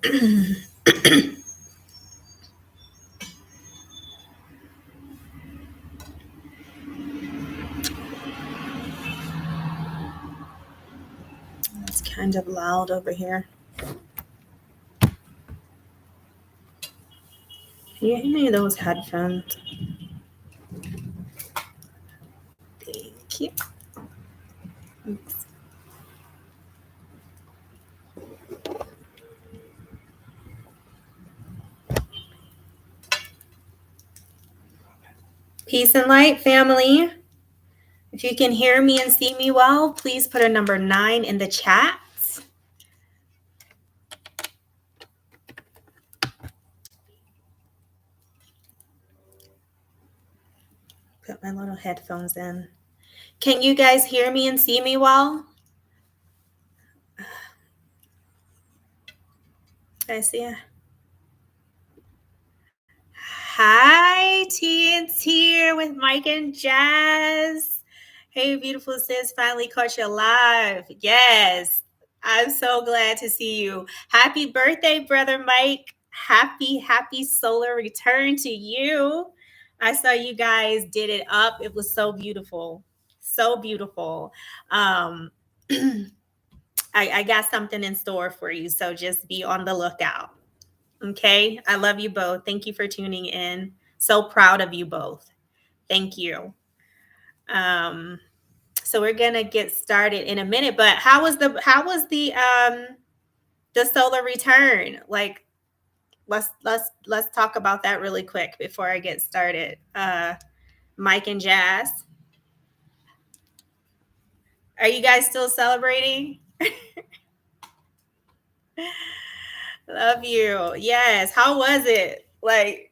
It's kind of loud over here. Can you hear me those headphones? Thank you. Oops. Peace and light, family. If you can hear me and see me well, please put a number 9 in the chat. Put my little headphones in. Can you guys hear me and see me well? I see ya. Hi, T. It's here with Mike and Jazz. Hey, beautiful sis, finally caught you live. Yes, I'm so glad to see you. Happy birthday, brother Mike. Happy solar return to you. I saw you guys did it up. It was so beautiful. So beautiful. I got something in store for you, so just be on the lookout. Okay. I love you both. Thank you for tuning in. So proud of you both. Thank you. So we're gonna get started in a minute, but how was the solar return? Like let's talk about that really quick before I get started. Mike and Jazz, are you guys still celebrating? Love you. Yes. How was it? Like,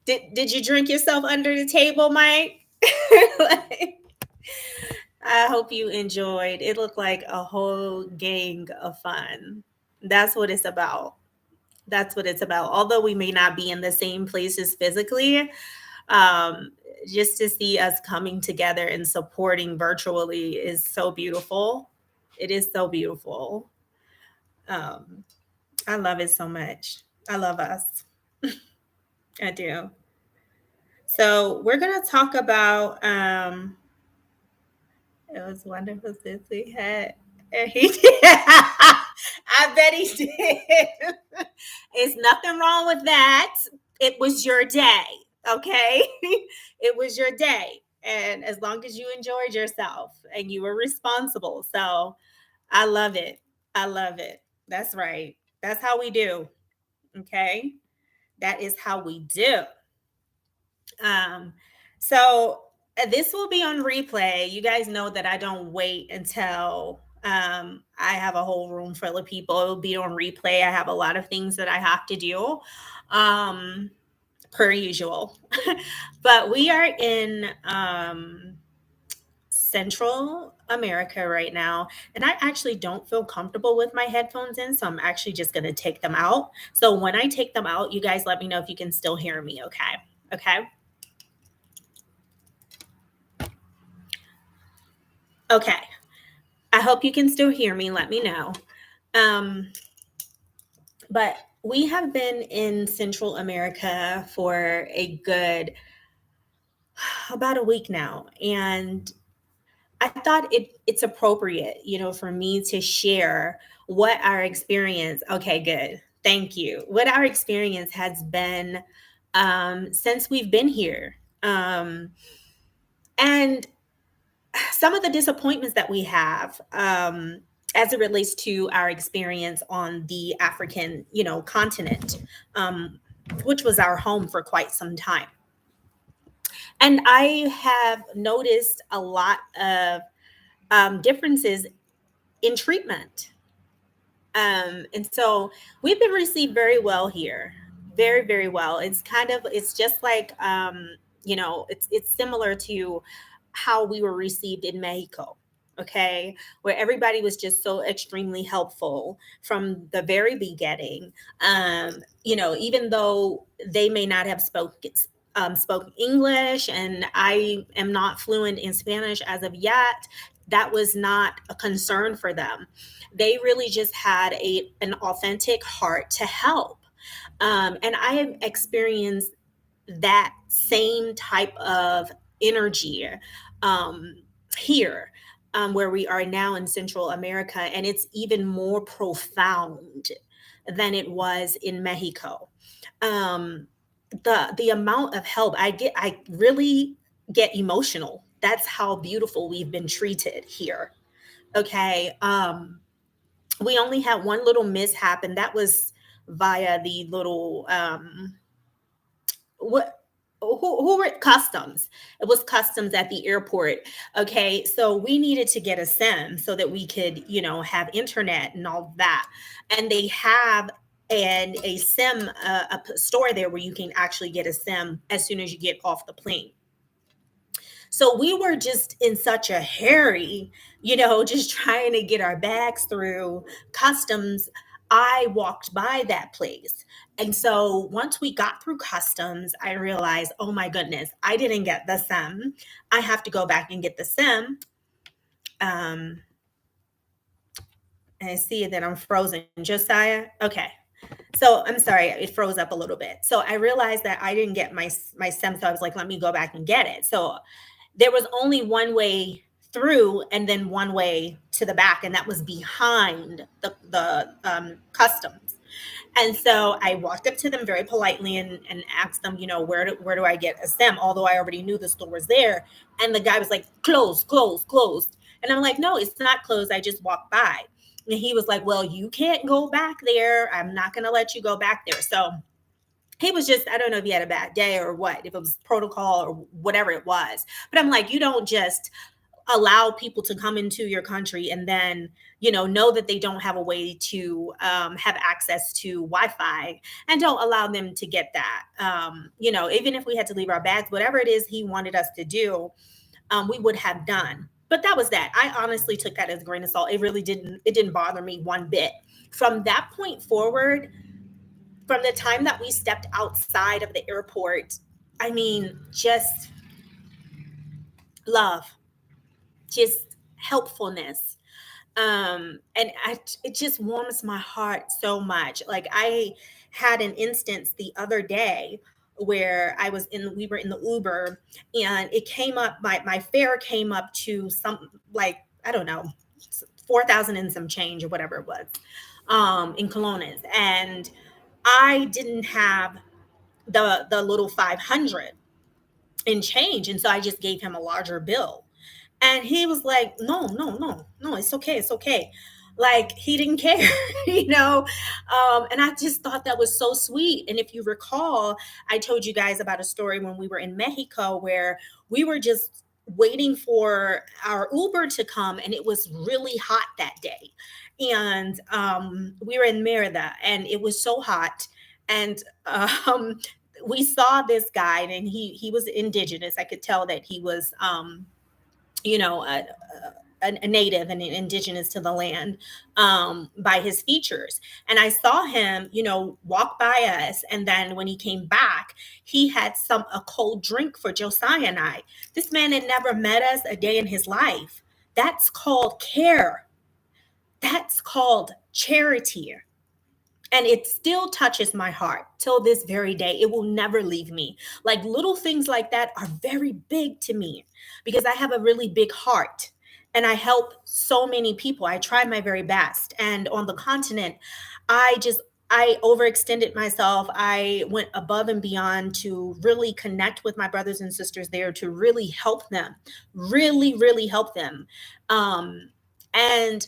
did you drink yourself under the table, Mike? Like, I hope you enjoyed. It looked like a whole gang of fun. That's what it's about. That's what it's about. Although we may not be in the same places physically, um, just to see us coming together and supporting virtually is so beautiful. It is so beautiful. Um, I love it so much. I love us. I do. So we're gonna talk about it was wonderful since we had. And he did. I bet he did. It's nothing wrong with that. It was your day, okay? It was your day. And as long as you enjoyed yourself and you were responsible. So I love it. I love it. That's right. That's how we do. Okay. That is how we do. Um, so this will be on replay. You guys know that I don't wait until I have a whole room full of people. It will be on replay. I have a lot of things that I have to do, per usual. But we are in Central America right now, and I actually don't feel comfortable with my headphones in, so I'm actually just going to take them out. So when I take them out, you guys let me know if you can still hear me, okay? Okay. Okay. I hope you can still hear me. Let me know. Um, but we have been in Central America for a good about a week now, and I thought it's appropriate, for me to share what our experience. Okay, good. Thank you. What our experience has been since we've been here, and some of the disappointments that we have as it relates to our experience on the African, continent, um, which was our home for quite some time. And I have noticed a lot of differences in treatment. And so we've been received very well here, very, very well. It's just like, it's similar to how we were received in Mexico. Okay, where everybody was just so extremely helpful from the very beginning. Even though they may not have spoke English, and I am not fluent in Spanish as of yet. That was not a concern for them. They really just had an authentic heart to help. And I have experienced that same type of energy um, here, where we are now in Central America, and it's even more profound than it was in Mexico. Um, the amount of help I really get emotional. That's how beautiful we've been treated here. Okay. We only had one little mishap, and that was via the little what who were customs. It was customs at the airport. Okay, so we needed to get a sim so that we could, have internet and all that. And they have a sim store there where you can actually get a sim as soon as you get off the plane. So we were just in such a hurry, just trying to get our bags through customs. I walked by that place. And so once we got through customs, I realized, oh my goodness, I didn't get the SIM. I have to go back and get the SIM. And I see that I'm frozen. Josiah? Okay. So I'm sorry, it froze up a little bit. So I realized that I didn't get my SIM. So I was like, let me go back and get it. So there was only one way through and then one way to the back, and that was behind the customs. And so I walked up to them very politely and asked them, where do I get a SIM? Although I already knew the store was there. And the guy was like, closed, closed, closed. And I'm like, no, it's not closed. I just walked by. And he was like, well, you can't go back there. I'm not going to let you go back there. So he was just, I don't know if he had a bad day or what, if it was protocol or whatever it was. But I'm like, you don't just allow people to come into your country and then, know that they don't have a way to have access to Wi-Fi, and don't allow them to get that. Even if we had to leave our bags, whatever it is he wanted us to do, we would have done. But that was that. I honestly took that as a grain of salt. It didn't bother me one bit. From that point forward, from the time that we stepped outside of the airport, I mean, just love, just helpfulness. And it just warms my heart so much. Like, I had an instance the other day where we were in the Uber, and it came up, my fare came up to some, like, I don't know, 4,000 and some change or whatever it was, in colones. And I didn't have the little 500 in change, and so I just gave him a larger bill. And he was like, no, no, no, no, it's okay, it's okay. Like, he didn't care, you know. And I just thought that was so sweet. And if you recall, I told you guys about a story when we were in Mexico where we were just waiting for our Uber to come, and it was really hot that day. And we were in Merida, and it was so hot. And we saw this guy, and he was indigenous. I could tell that he was you know, a native and an indigenous to the land, by his features. And I saw him, walk by us. And then when he came back, he had a cold drink for Josiah and I. This man had never met us a day in his life. That's called care. That's called charity. And it still touches my heart till this very day. It will never leave me. Like, little things like that are very big to me because I have a really big heart and I help so many people. I try my very best. And on the continent, I overextended myself. I went above and beyond to really connect with my brothers and sisters there, to really help them, really, really help them. And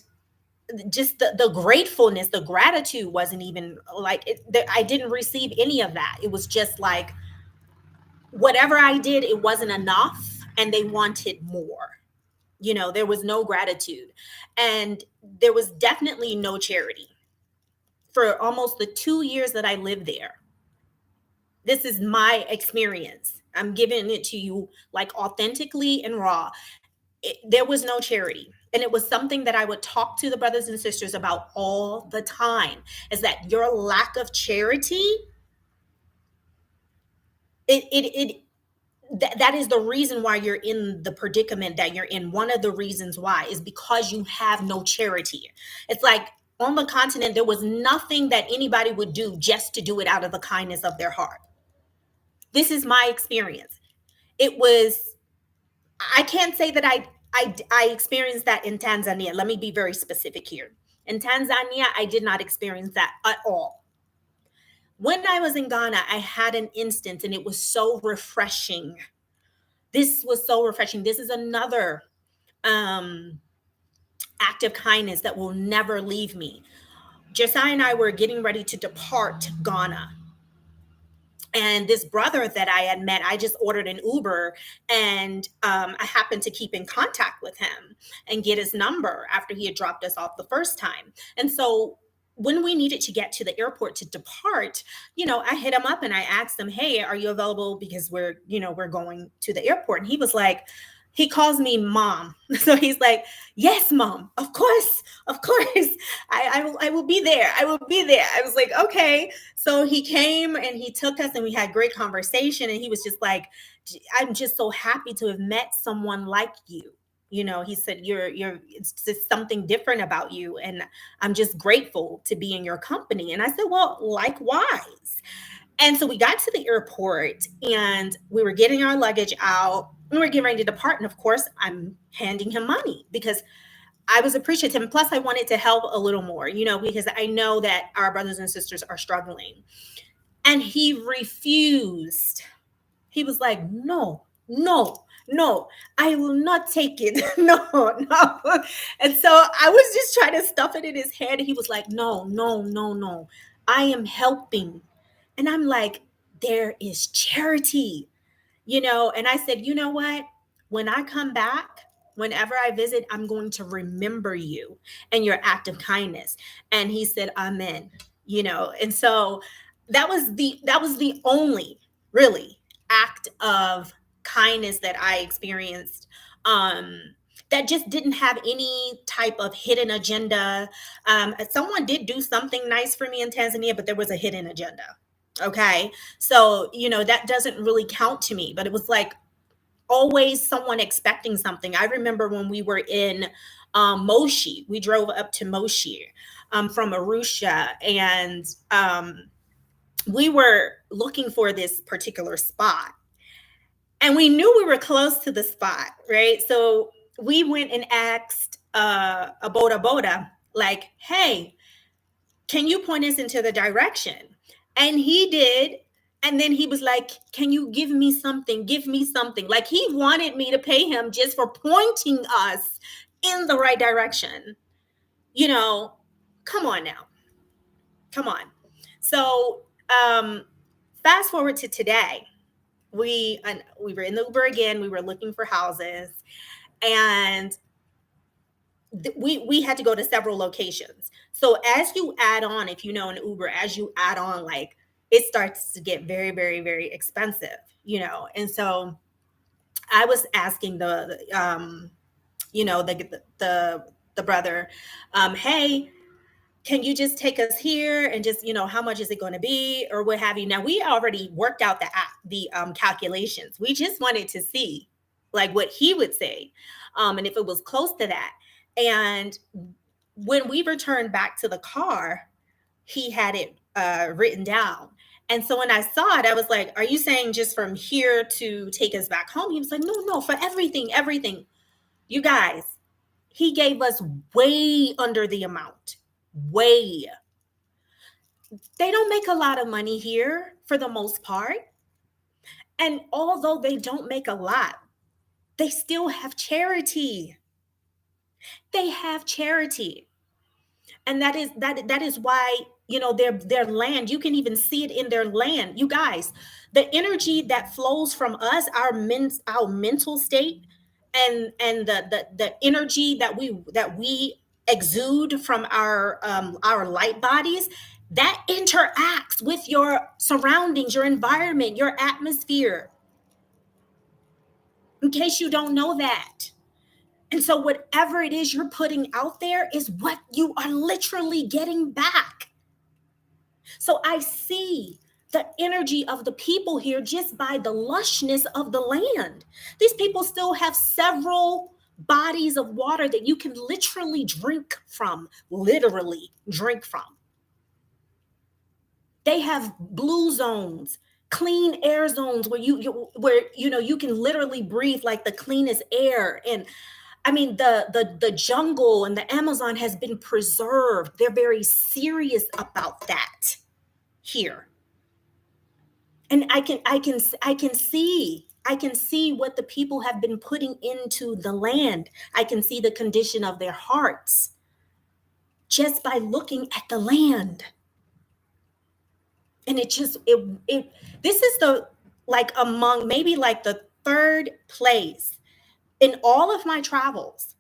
just the gratefulness, the gratitude wasn't even like it. I didn't receive any of that. It was just like, whatever I did, it wasn't enough, and they wanted more. There was no gratitude, and there was definitely no charity for almost the 2 years that I lived there. This is my experience. I'm giving it to you like authentically and raw. There was no charity. And it was something that I would talk to the brothers and sisters about all the time, is that your lack of charity, it that is the reason why you're in the predicament that you're in. One of the reasons why is because you have no charity. It's like on the continent, there was nothing that anybody would do just to do it out of the kindness of their heart. This is my experience. It was, I can't say that I experienced that in Tanzania. Let me be very specific here. In Tanzania, I did not experience that at all. When I was in Ghana, I had an instance and it was so refreshing. This was so refreshing. This is another um, act of kindness that will never leave me. Josiah and I were getting ready to depart Ghana. And this brother that I had met, I just ordered an Uber, and I happened to keep in contact with him and get his number after he had dropped us off the first time. And so when we needed to get to the airport to depart, I hit him up and I asked him, "Hey, are you available? Because we're going to the airport." And he was like, he calls me mom. So he's like, "Yes, mom, of course, of course. I will be there. I will be there." I was like, okay. So he came and he took us and we had great conversation. And he was just like, "I'm just so happy to have met someone like you." He said, it's just something different about you. And I'm just grateful to be in your company. And I said, "Well, likewise." And so we got to the airport and we were getting our luggage out and we were getting ready to depart. And of course, I'm handing him money because I was appreciative. And plus, I wanted to help a little more, because I know that our brothers and sisters are struggling. And he refused. He was like, "No, no, no, I will not take it." No, no. And so I was just trying to stuff it in his head. He was like, "No, no, no, no. I am helping." And I'm like, there is charity, And I said, "You know what? When I come back, whenever I visit, I'm going to remember you and your act of kindness." And he said, "Amen." And so that was the only really act of kindness that I experienced. That just didn't have any type of hidden agenda. Someone did do something nice for me in Tanzania, but there was a hidden agenda. Okay. So, that doesn't really count to me, but it was like always someone expecting something. I remember when we were in Moshi, we drove up to Moshi from Arusha, and we were looking for this particular spot. And we knew we were close to the spot, right? So we went and asked a Boda Boda, like, "Hey, can you point us into the direction?" And he did. And then he was like, "Can you give me something? Give me something." Like he wanted me to pay him just for pointing us in the right direction. Come on now. Come on. So fast forward to today. We were in the Uber again. We were looking for houses, and we had to go to several locations. So as you add on, if you know an Uber, as you add on, like it starts to get very, very, very expensive, And so I was asking the brother, "Hey, can you just take us here and just, how much is it going to be or what have you?" Now we already worked out the calculations. We just wanted to see like what he would say, and if it was close to that. And when we returned back to the car, he had it written down. And so when I saw it, I was like, "Are you saying just from here to take us back home?" He was like, "No, no, for everything, everything." You guys, he gave us way under the amount. Way. They don't make a lot of money here for the most part. And although they don't make a lot, they still have charity. They have charity. And that is why, their land, you can even see it in their land. You guys, the energy that flows from us, our mental state, and the energy that we exude from our light bodies, that interacts with your surroundings, your environment, your atmosphere, in case you don't know that. And so whatever it is you're putting out there is what you are literally getting back. So I see the energy of the people here just by the lushness of the land. These people still have several bodies of water that you can literally drink from. They have blue zones, clean air zones where you can literally breathe like the cleanest air. And I mean, the jungle and the Amazon has been preserved. They're very serious about that here. And I can see what the people have been putting into the land. I can see the condition of their hearts just by looking at the land. And it just it this is the like among maybe like the third place in all of my travels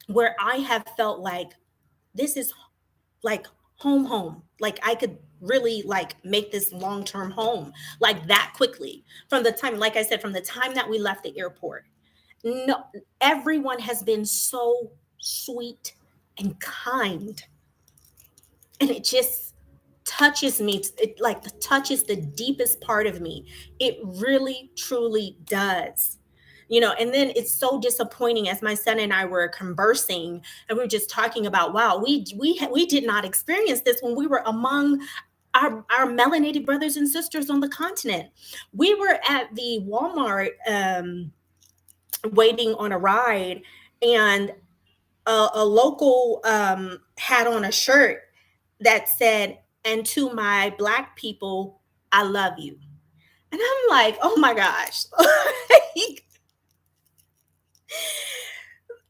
where I have felt like this is like home. Like I could really like make this long-term home like that quickly. From the time, like I said, from the time that we left the airport. No, everyone has been so sweet and kind. And it just touches me. It like touches the deepest part of me. It really truly does. And then it's so disappointing as my son and I were conversing and we were just talking about, wow, we did not experience this when we were among our melanated brothers and sisters on the continent. We were at the Walmart, waiting on a ride, and a local had on a shirt that said, "And to my Black people, I love you." And I'm like, oh my gosh.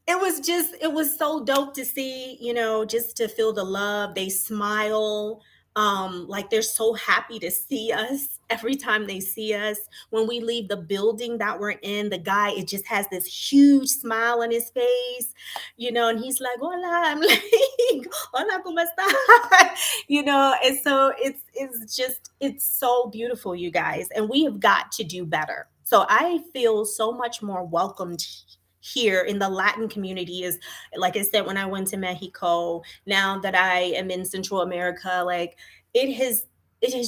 It was so dope to see, just to feel the love. They smile, like they're so happy to see us every time they see us. When we leave the building that we're in, the guy, it just has this huge smile on his face, and he's like, hola. I'm like, hola, ¿cómo está? And so it's so beautiful, you guys, and we have got to do better. So I feel so much more welcomed here in the Latin community. Is like I said, when I went to Mexico, now that I am in Central America, like it has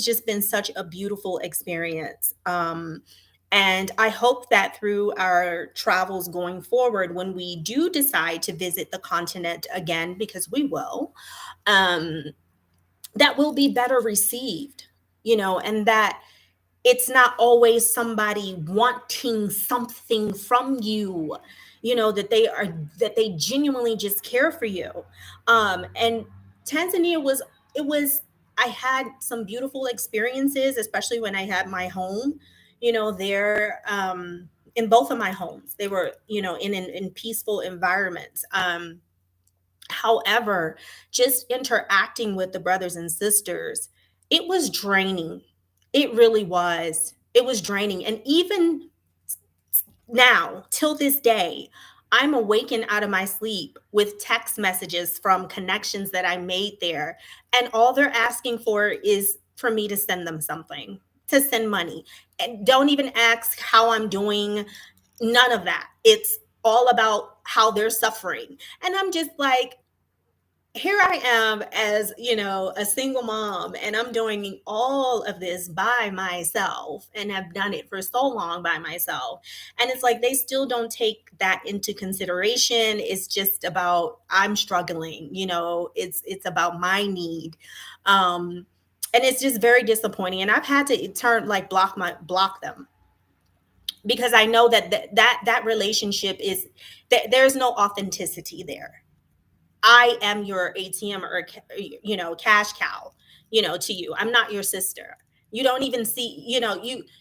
just been such a beautiful experience. And I hope that through our travels going forward, when we do decide to visit the continent again, because we will, um, that will be better received, and that it's not always somebody wanting something from you, that they genuinely just care for you. And Tanzania it was I had some beautiful experiences, especially when I had my home, there, in both of my homes. They were, in peaceful environments. However, just interacting with the brothers and sisters, it was draining. It really was. It was draining. And even now, till this day, I'm awakened out of my sleep with text messages from connections that I made there. And all they're asking for is for me to send them something, to send money. And don't even ask how I'm doing. None of that. It's all about how they're suffering. And I'm just like, here I am as, a single mom, and I'm doing all of this by myself and have done it for so long by myself. And it's like they still don't take that into consideration. It's just about I'm struggling, it's about my need. And it's just very disappointing. And I've had to turn like block them, because I know that relationship is that there's no authenticity there. I am your ATM or cash cow, to you. I'm not your sister. You don't even see,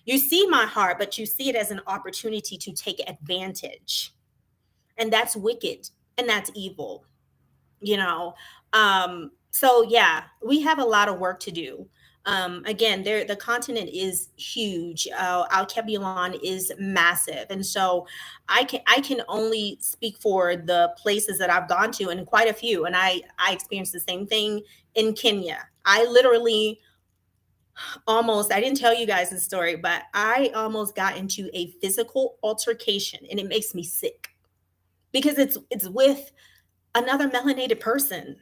you see my heart, but you see it as an opportunity to take advantage. And that's wicked and that's evil, you know. So yeah, we have a lot of work to do. Again, there the continent is huge. Alkebulan is massive, and so I can only speak for the places that I've gone to, and quite a few. And I experienced the same thing in Kenya. I literally almost, I didn't tell you guys the story, but I almost got into a physical altercation, and it makes me sick because it's with another melanated person,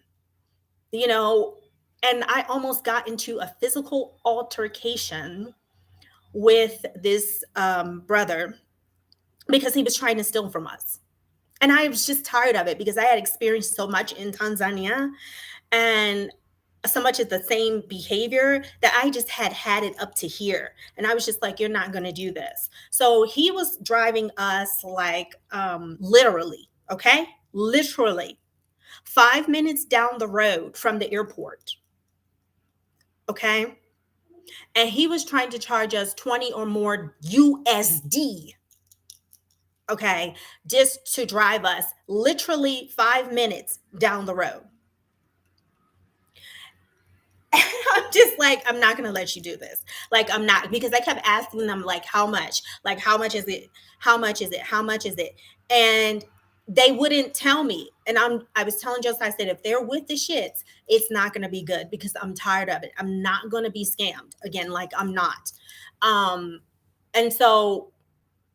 you know. And I almost got into a physical altercation with this brother because he was trying to steal from us. And I was just tired of it because I had experienced so much in Tanzania and so much of the same behavior that I just had it up to here. And I was just like, you're not going to do this. So he was driving us like literally, okay? Literally 5 minutes down the road from the airport, okay? And he was trying to charge us 20 or more USD, okay, just to drive us literally 5 minutes down the road. I'm just like, I'm not going to let you do this. Like, I'm not, because I kept asking them, like, how much? Like, how much is it? How much is it? How much is it? And they wouldn't tell me. And I was telling Joseph, I said, if they're with the shits, it's not going to be good because I'm tired of it. I'm not going to be scammed again. Like, I'm not. Um, and so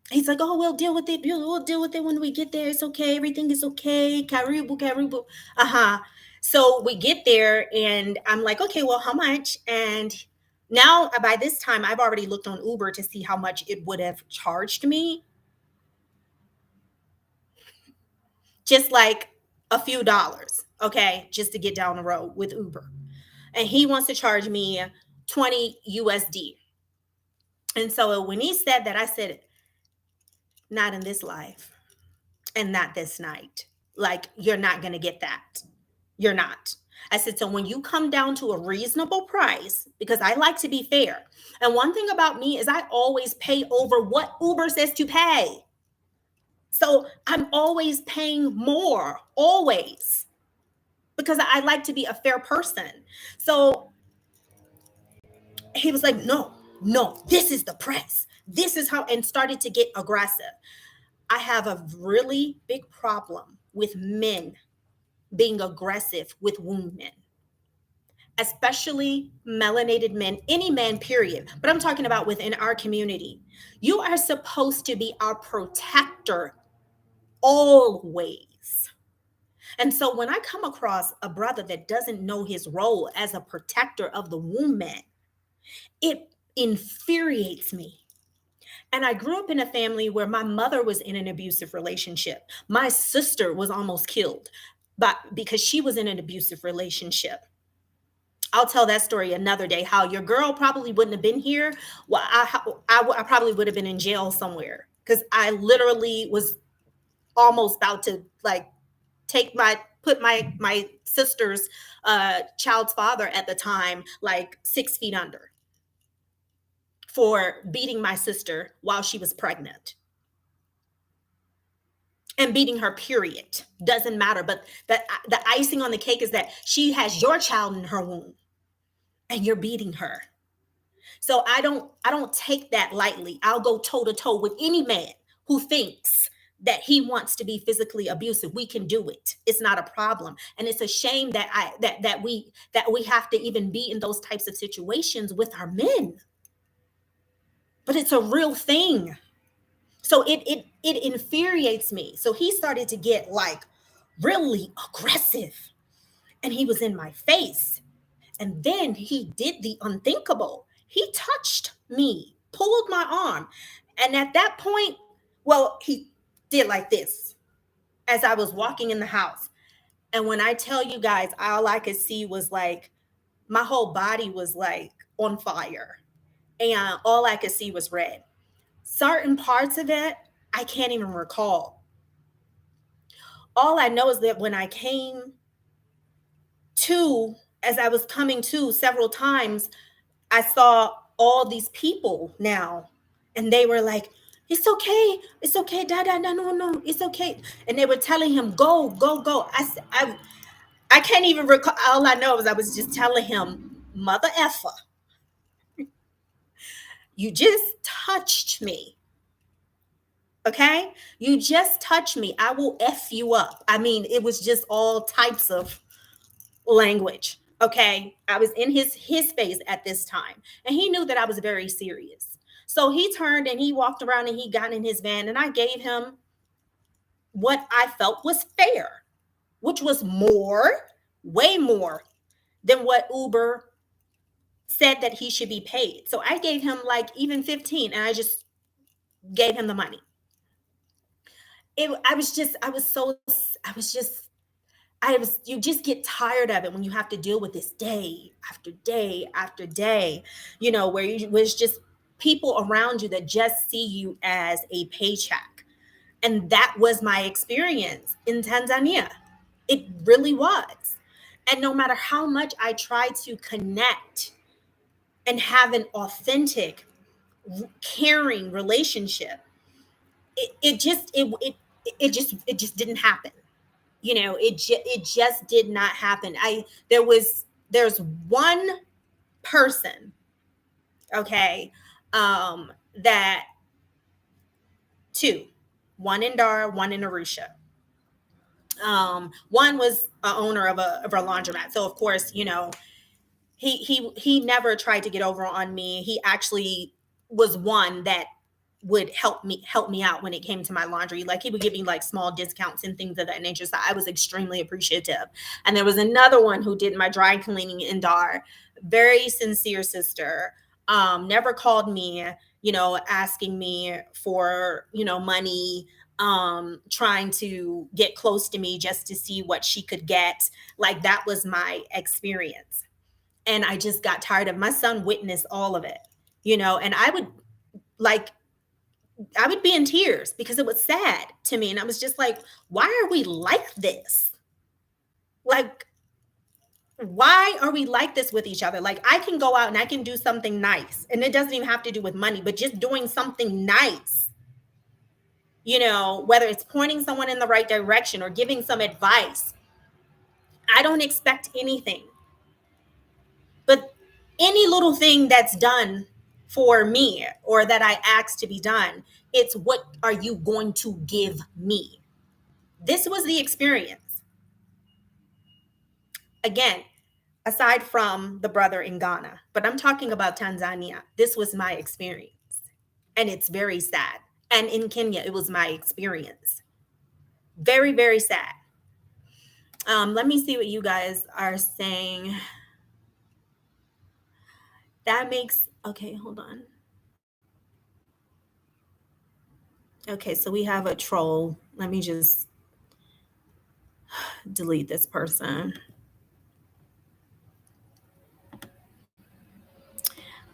he's like, oh, we'll deal with it. We'll deal with it when we get there. It's okay. Everything is okay. Karibu, karibu. Uh-huh. So we get there and I'm like, okay, well, how much? And now by this time, I've already looked on Uber to see how much it would have charged me. Just like a few dollars, okay, just to get down the road with Uber. And he wants to charge me 20 USD. And so when he said that, I said, not in this life and not this night. Like, you're not going to get that. You're not. I said, so when you come down to a reasonable price, because I like to be fair. And one thing about me is I always pay over what Uber says to pay. So I'm always paying more, always, because I like to be a fair person. So he was like, no, no, this is the price. This is how, and started to get aggressive. I have a really big problem with men being aggressive with women, especially melanated men, any man, period. But I'm talking about within our community. You are supposed to be our protector always. And so when I come across a brother that doesn't know his role as a protector of the woman, it infuriates me. And I grew up in a family where my mother was in an abusive relationship. My sister was almost killed because she was in an abusive relationship. I'll tell that story another day, how your girl probably wouldn't have been here. Well, I probably would have been in jail somewhere because I literally was almost about to like put my sister's child's father at the time like 6 feet under for beating my sister while she was pregnant. And beating her, period. Doesn't matter. But the icing on the cake is that she has your child in her womb and you're beating her. So I don't take that lightly. I'll go toe to toe with any man who thinks that he wants to be physically abusive. We can do it. It's not a problem. And it's a shame that we have to even be in those types of situations with our men. But it's a real thing. So it infuriates me. So he started to get like really aggressive and he was in my face. And then he did the unthinkable. He touched me, pulled my arm. And at that point, well, he did like this as I was walking in the house. And when I tell you guys, all I could see was like my whole body was like on fire. And all I could see was red. Certain parts of it, I can't even recall. All I know is that when I came to, as I was coming to several times, I saw all these people now, and they were like, it's okay, dada, no, no, no, it's okay. And they were telling him, go, go, go. I can't even recall. All I know is I was just telling him, mother effer, you just touched me. Okay, you just touched me. I will F you up. I mean, it was just all types of language. Okay, I was in his face at this time, and he knew that I was very serious. So he turned and he walked around and he got in his van, and I gave him what I felt was fair, which was more, way more than what Uber said that he should be paid. So I gave him like even 15, and I just gave him the money. I was just, I was so, I was just, I was, you just get tired of it when you have to deal with this day after day after day, where you was just people around you that just see you as a paycheck. And that was my experience in Tanzania. It really was. And no matter how much I tried to connect and have an authentic, caring relationship, it just didn't happen. It just did not happen. There's one person, okay, that two, one in Dar, one in Arusha. One was a owner of a laundromat, so of course, he never tried to get over on me. He actually was one that would help me out when it came to my laundry. Like, he would give me like small discounts and things of that nature. So I was extremely appreciative. And there was another one who did my dry cleaning in Dar. Very sincere sister. Never called me, asking me for, money, trying to get close to me just to see what she could get. Like, that was my experience. And I just got tired of. My son witnessed all of it, and I would be in tears because it was sad to me. And I was just like, why are we like this? Like, why are we like this with each other? Like, I can go out and I can do something nice, and it doesn't even have to do with money, but just doing something nice, whether it's pointing someone in the right direction or giving some advice. I don't expect anything. But any little thing that's done for me or that I ask to be done, it's what are you going to give me? This was the experience. Again, aside from the brother in Ghana, but I'm talking about Tanzania. This was my experience. And it's very sad. And in Kenya, it was my experience. Very, very sad. Let me see what you guys are saying. Okay, hold on. Okay, so we have a troll. Let me just delete this person.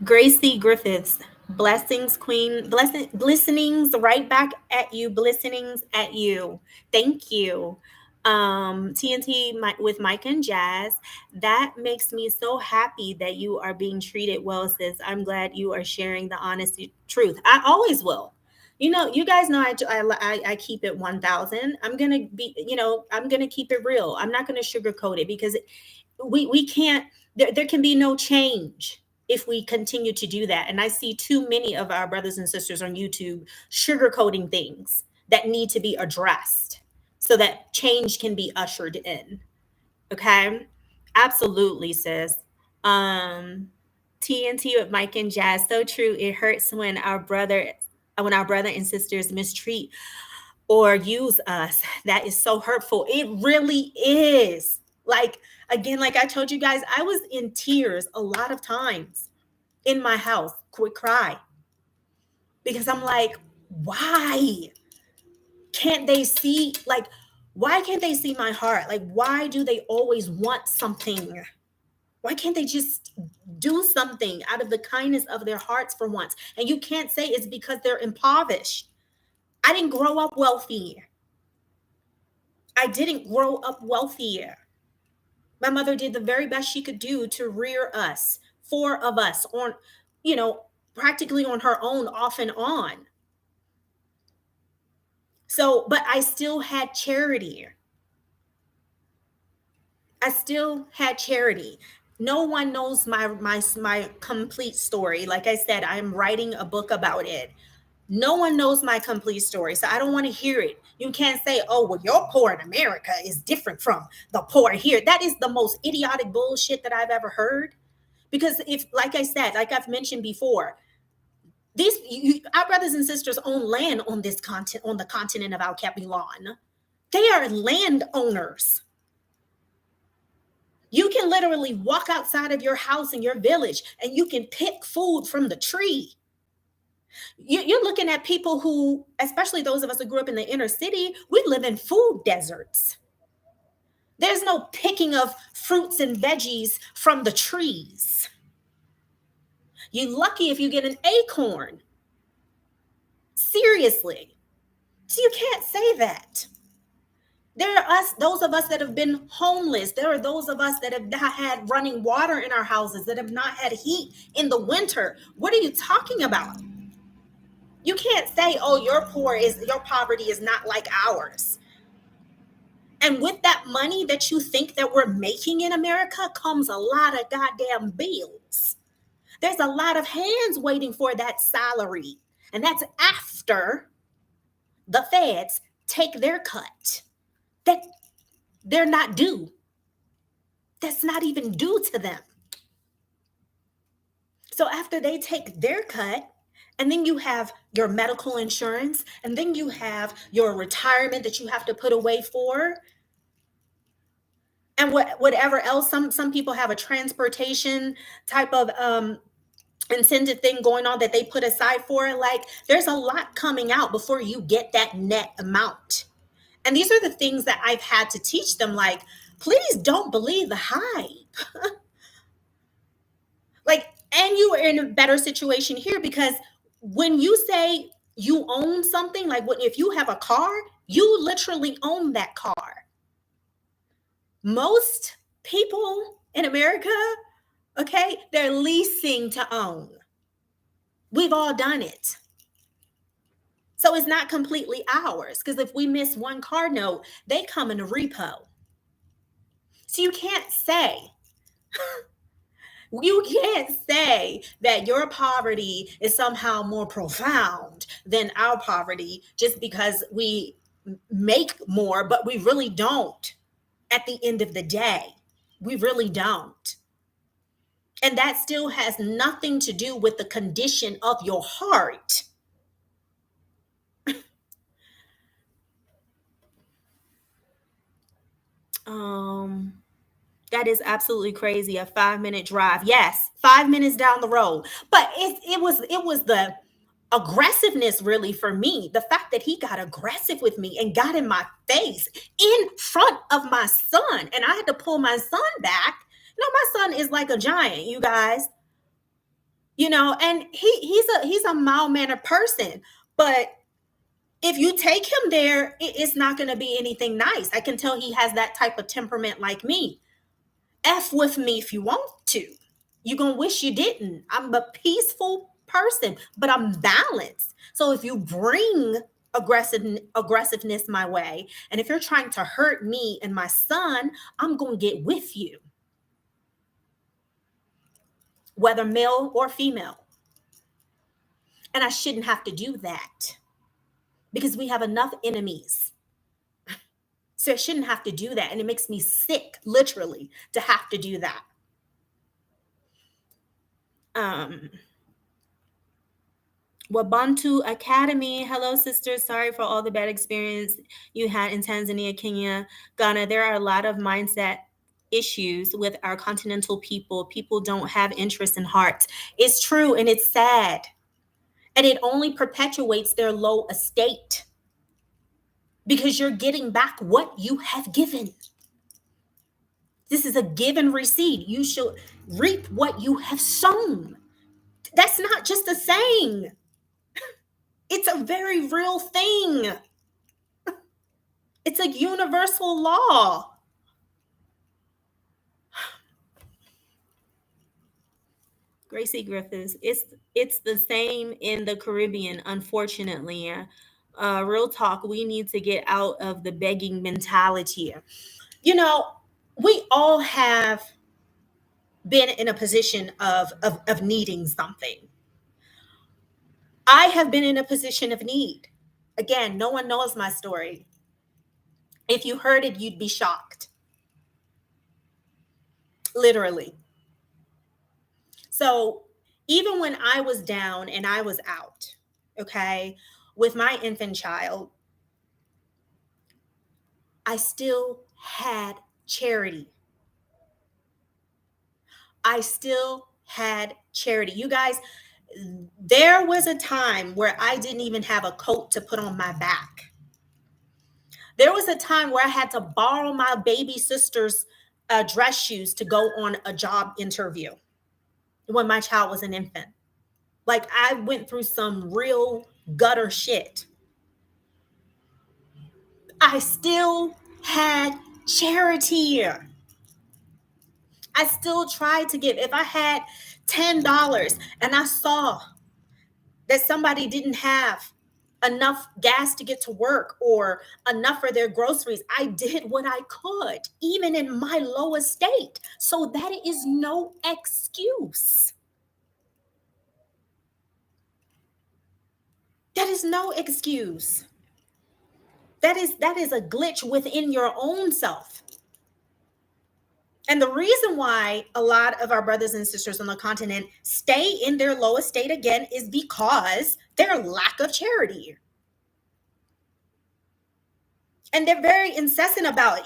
Gracie Griffiths, blessings, queen. Blessings right back at you. Blessings at you. Thank you. TNT with Mike and Jazz. That makes me so happy that you are being treated well, sis. I'm glad you are sharing the honest truth. I always will. You guys know I keep it 1,000. I'm gonna be, I'm gonna keep it real. I'm not gonna sugarcoat it because we can't. There can be no change if we continue to do that. And I see too many of our brothers and sisters on YouTube sugarcoating things that need to be addressed so that change can be ushered in. Okay, absolutely, sis. TNT with Mike and Jazz. So true. It hurts when our brother and sisters mistreat or use us. That is so hurtful. It really is. Like, again, like I told you guys, I was in tears a lot of times in my house, quick cry. Because I'm like, why can't they see, like, why can't they see my heart? Like, why do they always want something? Why can't they just do something out of the kindness of their hearts for once? And you can't say it's because they're impoverished. I didn't grow up wealthy. I didn't grow up wealthy. My mother did the very best she could do to rear us, 4 of us, on, practically on her own, off and on. So, but I still had charity. No one knows my complete story. Like I said, I'm writing a book about it. No one knows my complete story. So I don't want to hear it. You can't say, oh, well, your poor in America is different from the poor here. That is the most idiotic bullshit that I've ever heard. Because if, like I said, like I've mentioned before, our brothers and sisters own land on this continent, on the continent of Alkebulan. They are landowners. You can literally walk outside of your house in your village and you can pick food from the tree. You're looking at people who, especially those of us who grew up in the inner city, we live in food deserts. There's no picking of fruits and veggies from the trees. You're lucky if you get an acorn. Seriously. So you can't say that. There are those of us that have been homeless. There are those of us that have not had running water in our houses, that have not had heat in the winter. What are you talking about? You can't say, oh, your poverty is not like ours. And with that money that you think that we're making in America comes a lot of goddamn bills. There's a lot of hands waiting for that salary. And that's after the feds take their cut. That they're not due. That's not even due to them. So after they take their cut, and then you have your medical insurance, and then you have your retirement that you have to put away for, and whatever else. Some people have a transportation type of incentive thing going on that they put aside for it. Like, there's a lot coming out before you get that net amount. And these are the things that I've had to teach them. Like, please don't believe the hype. Like, and you are in a better situation here because when you say you own something, like if you have a car, you literally own that car. Most people in America, okay, they're leasing to own. We've all done it. So it's not completely ours, because if we miss one car note, they come in a repo. So you can't say that your poverty is somehow more profound than our poverty just because we make more, but we really don't. At the end of the day, we really don't. And that still has nothing to do with the condition of your heart. That is absolutely crazy. A 5-minute drive. Yes, 5 minutes down the road. But it was the aggressiveness really for me. The fact that he got aggressive with me and got in my face in front of my son. And I had to pull my son back. My son is like a giant, you guys. And he's a mild-mannered person. But if you take him there, it's not going to be anything nice. I can tell he has that type of temperament like me. F with me if you want to. You're going to wish you didn't. I'm a peaceful person, but I'm balanced. So if you bring aggressiveness my way, and if you're trying to hurt me and my son, I'm going to get with you. Whether male or female. And I shouldn't have to do that because we have enough enemies. So I shouldn't have to do that. And it makes me sick, literally, to have to do that. Wabantu Academy. Hello, sisters. Sorry for all the bad experience you had in Tanzania, Kenya, Ghana. There are a lot of mindset issues with our continental people. People don't have interest in hearts. It's true, and it's sad. And it only perpetuates their low estate. Because you're getting back what you have given. This is a give and receive. You shall reap what you have sown. That's not just a saying. It's a very real thing. It's a universal law. Gracie Griffiths, it's the same in the Caribbean, unfortunately. Real talk, we need to get out of the begging mentality. We all have been in a position of needing something. I have been in a position of need. Again, no one knows my story. If you heard it, you'd be shocked. Literally. So even when I was down and I was out, okay, with my infant child, I still had charity. I still had charity. You guys, there was a time where I didn't even have a coat to put on my back. There was a time where I had to borrow my baby sister's dress shoes to go on a job interview when my child was an infant. Like, I went through some real gutter shit. I still had charity. I still tried to give. If I had $10 and I saw that somebody didn't have enough gas to get to work or enough for their groceries, I did what I could, even in my lowest state. So that is no excuse. That is no excuse. That is a glitch within your own self. And the reason why a lot of our brothers and sisters on the continent stay in their lowest state again is because their lack of charity. And they're very incessant about,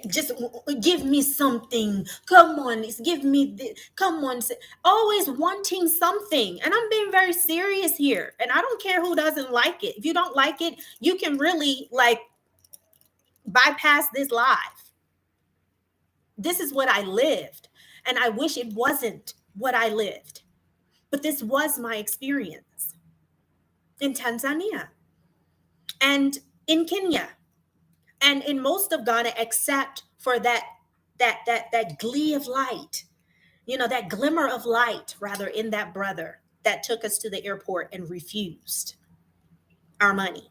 just give me something. Come on, give me this. Come on, always wanting something. And I'm being very serious here. And I don't care who doesn't like it. If you don't like it, you can really bypass this live. This is what I lived. And I wish it wasn't what I lived. But this was my experience in Tanzania and in Kenya and in most of Ghana, except for that glee of light, that glimmer of light, rather, in that brother that took us to the airport and refused our money.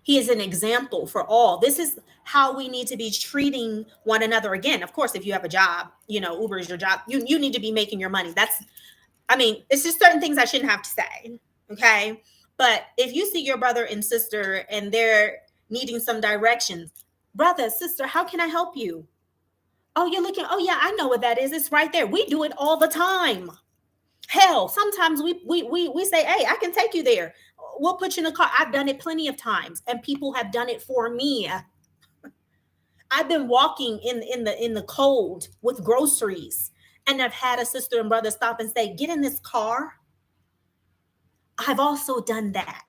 He is an example for all. This is how we need to be treating one another. Again, of course, if you have a job, Uber is your job. You need to be making your money. It's just certain things I shouldn't have to say. Okay. But if you see your brother and sister and they're needing some directions, brother, sister, how can I help you? Oh, you're looking. Oh, yeah, I know what that is. It's right there. We do it all the time. Hell, sometimes we say, hey, I can take you there. We'll put you in a car. I've done it plenty of times, and people have done it for me. I've been walking in the cold with groceries, and I've had a sister and brother stop and say, get in this car. I've also done that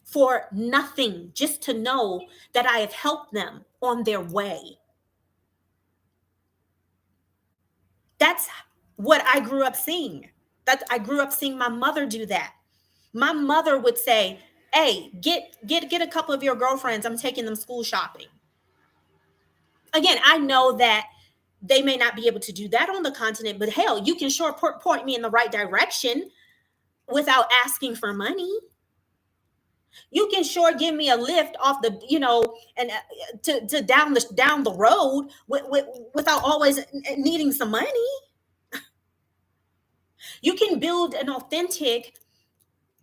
for nothing, just to know that I have helped them on their way. That's what I grew up seeing. I grew up seeing my mother do that. My mother would say, hey, get a couple of your girlfriends. I'm taking them school shopping. Again, I know that they may not be able to do that on the continent, but hell, you can sure point me in the right direction without asking for money. You can sure give me a lift off the, and to down the road without always needing some money. You can build an authentic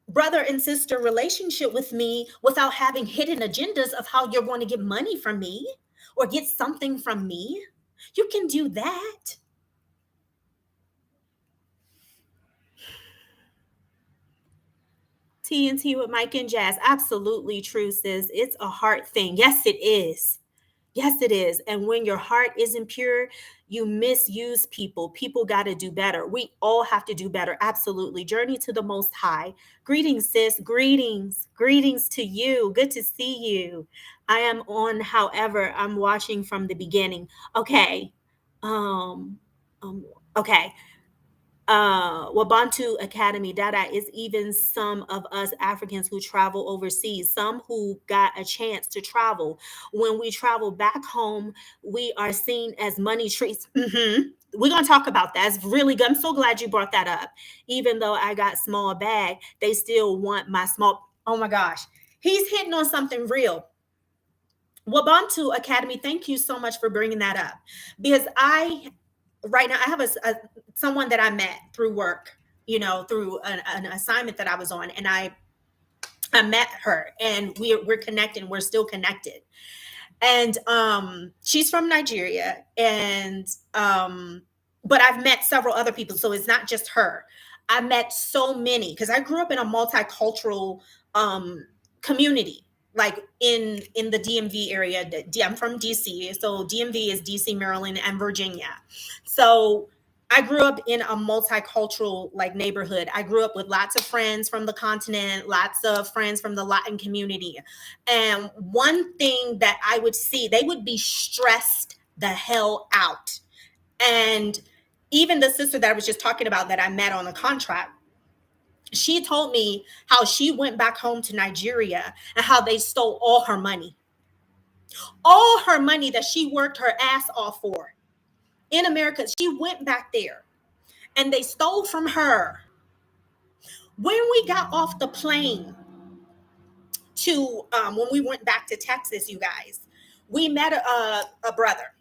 brother and sister relationship with me without having hidden agendas of how you're going to get money from me or get something from me. You can do that. TNT with Mike and Jazz. Absolutely true, sis. It's a heart thing. Yes, it is. Yes, it is. And when your heart isn't pure, you misuse people. People got to do better. We all have to do better. Absolutely. Journey to the Most High. Greetings, sis. Greetings. Greetings to you. Good to see you. I am on, however, I'm watching from the beginning. Okay. Okay. Wabantu Academy data is even some of us Africans who travel overseas, some who got a chance to travel. When we travel back home, we are seen as money trees. We're going to talk about that. It's really good. I'm so glad you brought that up. Even though I got small bag, they still want my small. Oh my gosh. He's hitting on something real. Wabantu Academy, thank you so much for bringing that up, because right now I have someone that I met through work, through an assignment that I was on, and I met her, and we're connected. We're still connected, and she's from Nigeria, and but I've met several other people, so it's not just her. I met so many because I grew up in a multicultural community. like in the DMV area. I'm from DC, so DMV is DC, Maryland, and Virginia. So I grew up in a multicultural like neighborhood. I grew up with lots of friends from the continent, lots of friends from the Latin community. And one thing that I would see, they would be stressed the hell out. And even the sister that I was just talking about that I met on a contract, she told me how she went back home to Nigeria and how they stole all her money that she worked her ass off for in America. She went back there and they stole from her. When we got off the plane to, when we went back to Texas, you guys, we met a brother.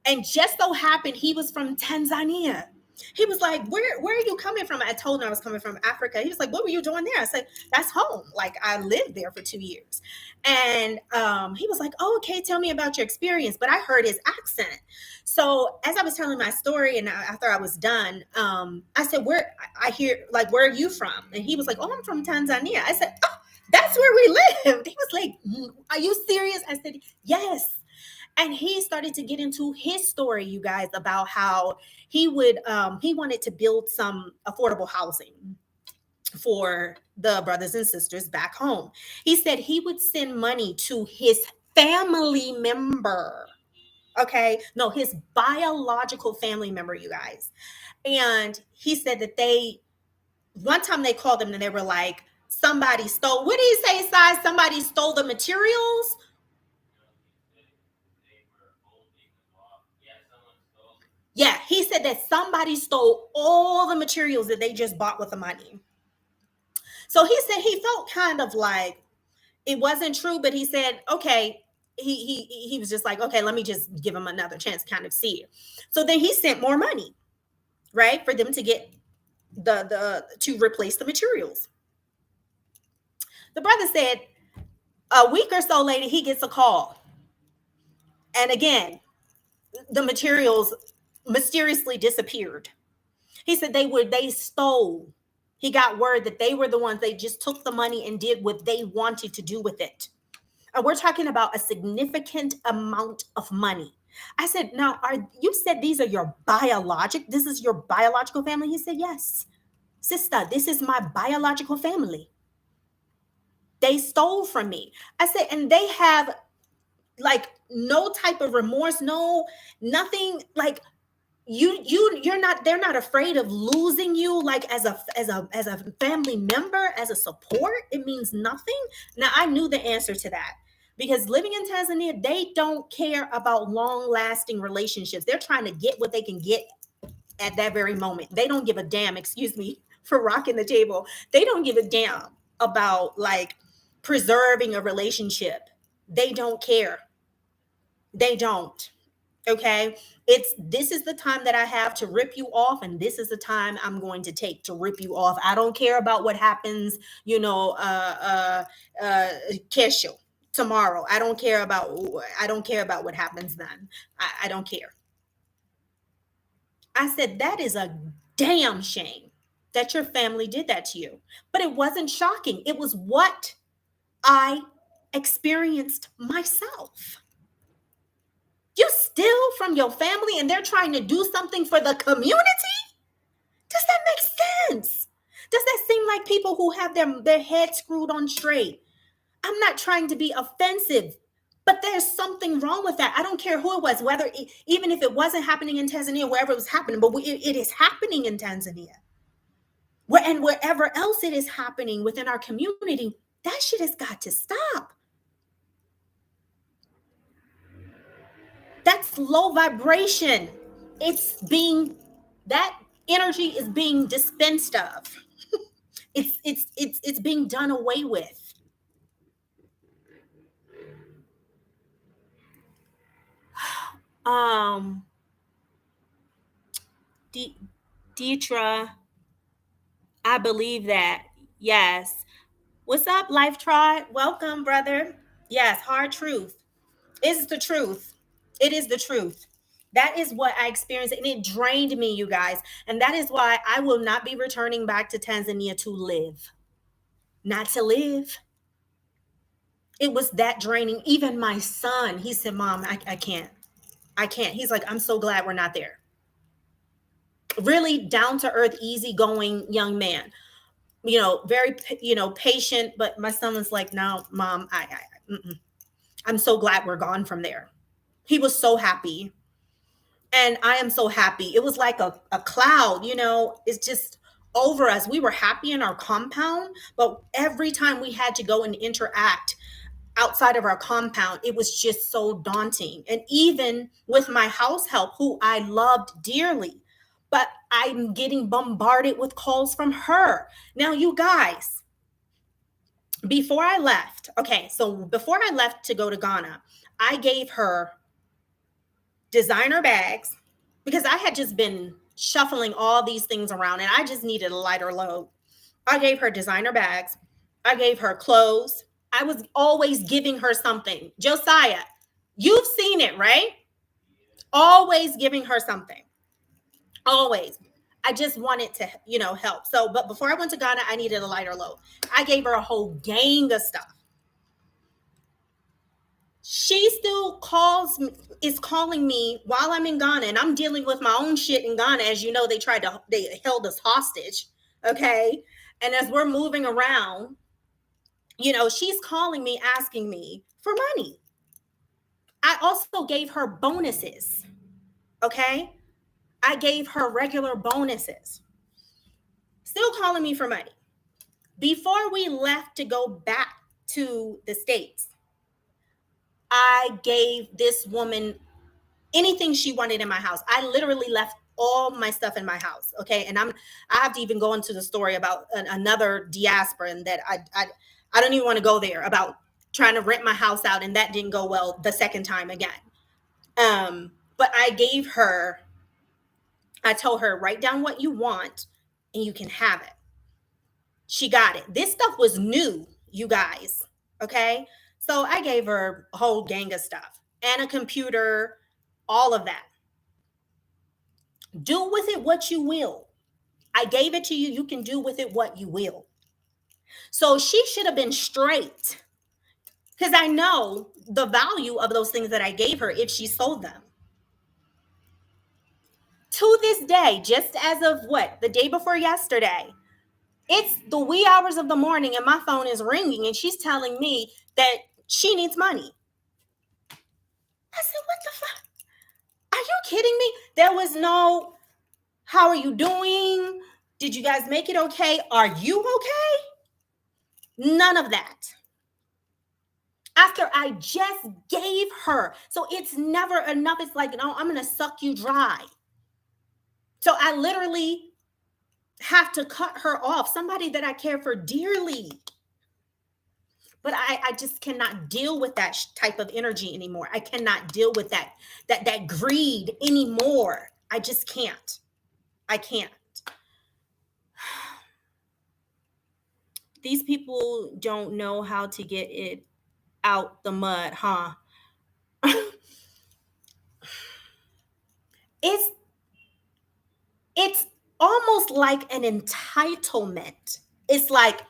And just so happened he was from Tanzania. He was like, where are you coming from? I told him I was coming from Africa. He was like, what were you doing there? I said, that's home. Like, I lived there for 2 years. And he was like, oh, okay, tell me about your experience. But I heard his accent. So as I was telling my story and after I was done, I said, I hear, like, where are you from? And he was like, oh, I'm from Tanzania. I said, oh, that's where we lived. He was like, are you serious? I said, yes. And he started to get into his story, you guys, about how he wanted to build some affordable housing for the brothers and sisters back home. He said he would send money to his family member. Okay. No, his biological family member, you guys. And he said that one time they called him and they were like, somebody stole, what did he say, Si? Somebody stole the materials? Yeah, he said that somebody stole all the materials that they just bought with the money. So he said he felt kind of like it wasn't true, but he said, okay, he was just like, okay, let me just give him another chance, kind of see it. So then he sent more money, right, for them to get the to replace the materials. The brother said a week or so later he gets a call, and again, the materials mysteriously disappeared. He said they stole. He got word that they were the ones, they just took the money and did what they wanted to do with it. And we're talking about a significant amount of money. I said, now, you said these are this is your biological family? He said, yes. Sister, this is my biological family. They stole from me. I said, and they have like no type of remorse, nothing, like you're not, they're not afraid of losing you, like as a family member, as a support. It means nothing. Now I knew the answer to that, because living in Tanzania, they don't care about long lasting relationships. They're trying to get what they can get at that very moment. They don't give a damn, excuse me for rocking the table, they don't give a damn about like preserving a relationship. They don't care. They don't. Okay. This is the time that I have to rip you off, and this is the time I'm going to take to rip you off. I don't care about what happens, Kesho tomorrow. I don't care about what happens then. I don't care. I said, that is a damn shame that your family did that to you. But it wasn't shocking. It was what I experienced myself. You steal from your family and they're trying to do something for the community? Does that make sense? Does that seem like people who have their head screwed on straight? I'm not trying to be offensive, but there's something wrong with that. I don't care who it was, even if it wasn't happening in Tanzania, wherever it was happening, but it is happening in Tanzania. And wherever else it is happening within our community, that shit has got to stop. That's low vibration. That energy is being dispensed of. It's being done away with. Deetra, I believe that. Yes. What's up, Life Tribe? Welcome, brother. Yes, hard truth. It's the truth. It is the truth. That is what I experienced, and it drained me, you guys. And that is why I will not be returning back to Tanzania to live. Not to live. It was that draining. Even my son, he said, Mom, I can't. I can't. He's like, I'm so glad we're not there. Really down to earth, easygoing young man. Very, patient. But my son was like, no, Mom, I'm so glad we're gone from there. He was so happy. And I am so happy. It was like a cloud, it's just over us. We were happy in our compound, but every time we had to go and interact outside of our compound, it was just so daunting. And even with my house help, who I loved dearly, but I'm getting bombarded with calls from her. Now, you guys, before I left, okay, so before I left to go to Ghana, I gave her designer bags because I had just been shuffling all these things around and I just needed a lighter load. I gave her designer bags. I gave her clothes. I was always giving her something. Josiah, you've seen it, right? Always giving her something. Always. I just wanted to, help. So, but before I went to Ghana, I needed a lighter load. I gave her a whole gang of stuff. She still is calling me while I'm in Ghana, and I'm dealing with my own shit in Ghana. As you know, they held us hostage. Okay. And as we're moving around, she's calling me, asking me for money. I also gave her bonuses. Okay. I gave her regular bonuses. Still calling me for money. Before we left to go back to the States, I gave this woman anything she wanted in my house. I literally left all my stuff in my house. Okay. And I have to even go into the story about another diasporan that I don't even want to go there, about trying to rent my house out. And that didn't go well the second time again. But I told her, write down what you want and you can have it. She got it. This stuff was new, you guys. Okay. So I gave her a whole gang of stuff and a computer, all of that. Do with it what you will. I gave it to you. You can do with it what you will. So she should have been straight, because I know the value of those things that I gave her if she sold them. To this day, just as of the day before yesterday, it's the wee hours of the morning and my phone is ringing and she's telling me that she needs money. I said, what the fuck? Are you kidding me? There was no, how are you doing? Did you guys make it okay? Are you okay? None of that. After I just gave her. So it's never enough. It's like, no, I'm going to suck you dry. So I literally have to cut her off. Somebody that I care for dearly. But I just cannot deal with that type of energy anymore. I cannot deal with that greed anymore. I just can't. I can't. These people don't know how to get it out the mud, huh? It's almost like an entitlement. It's like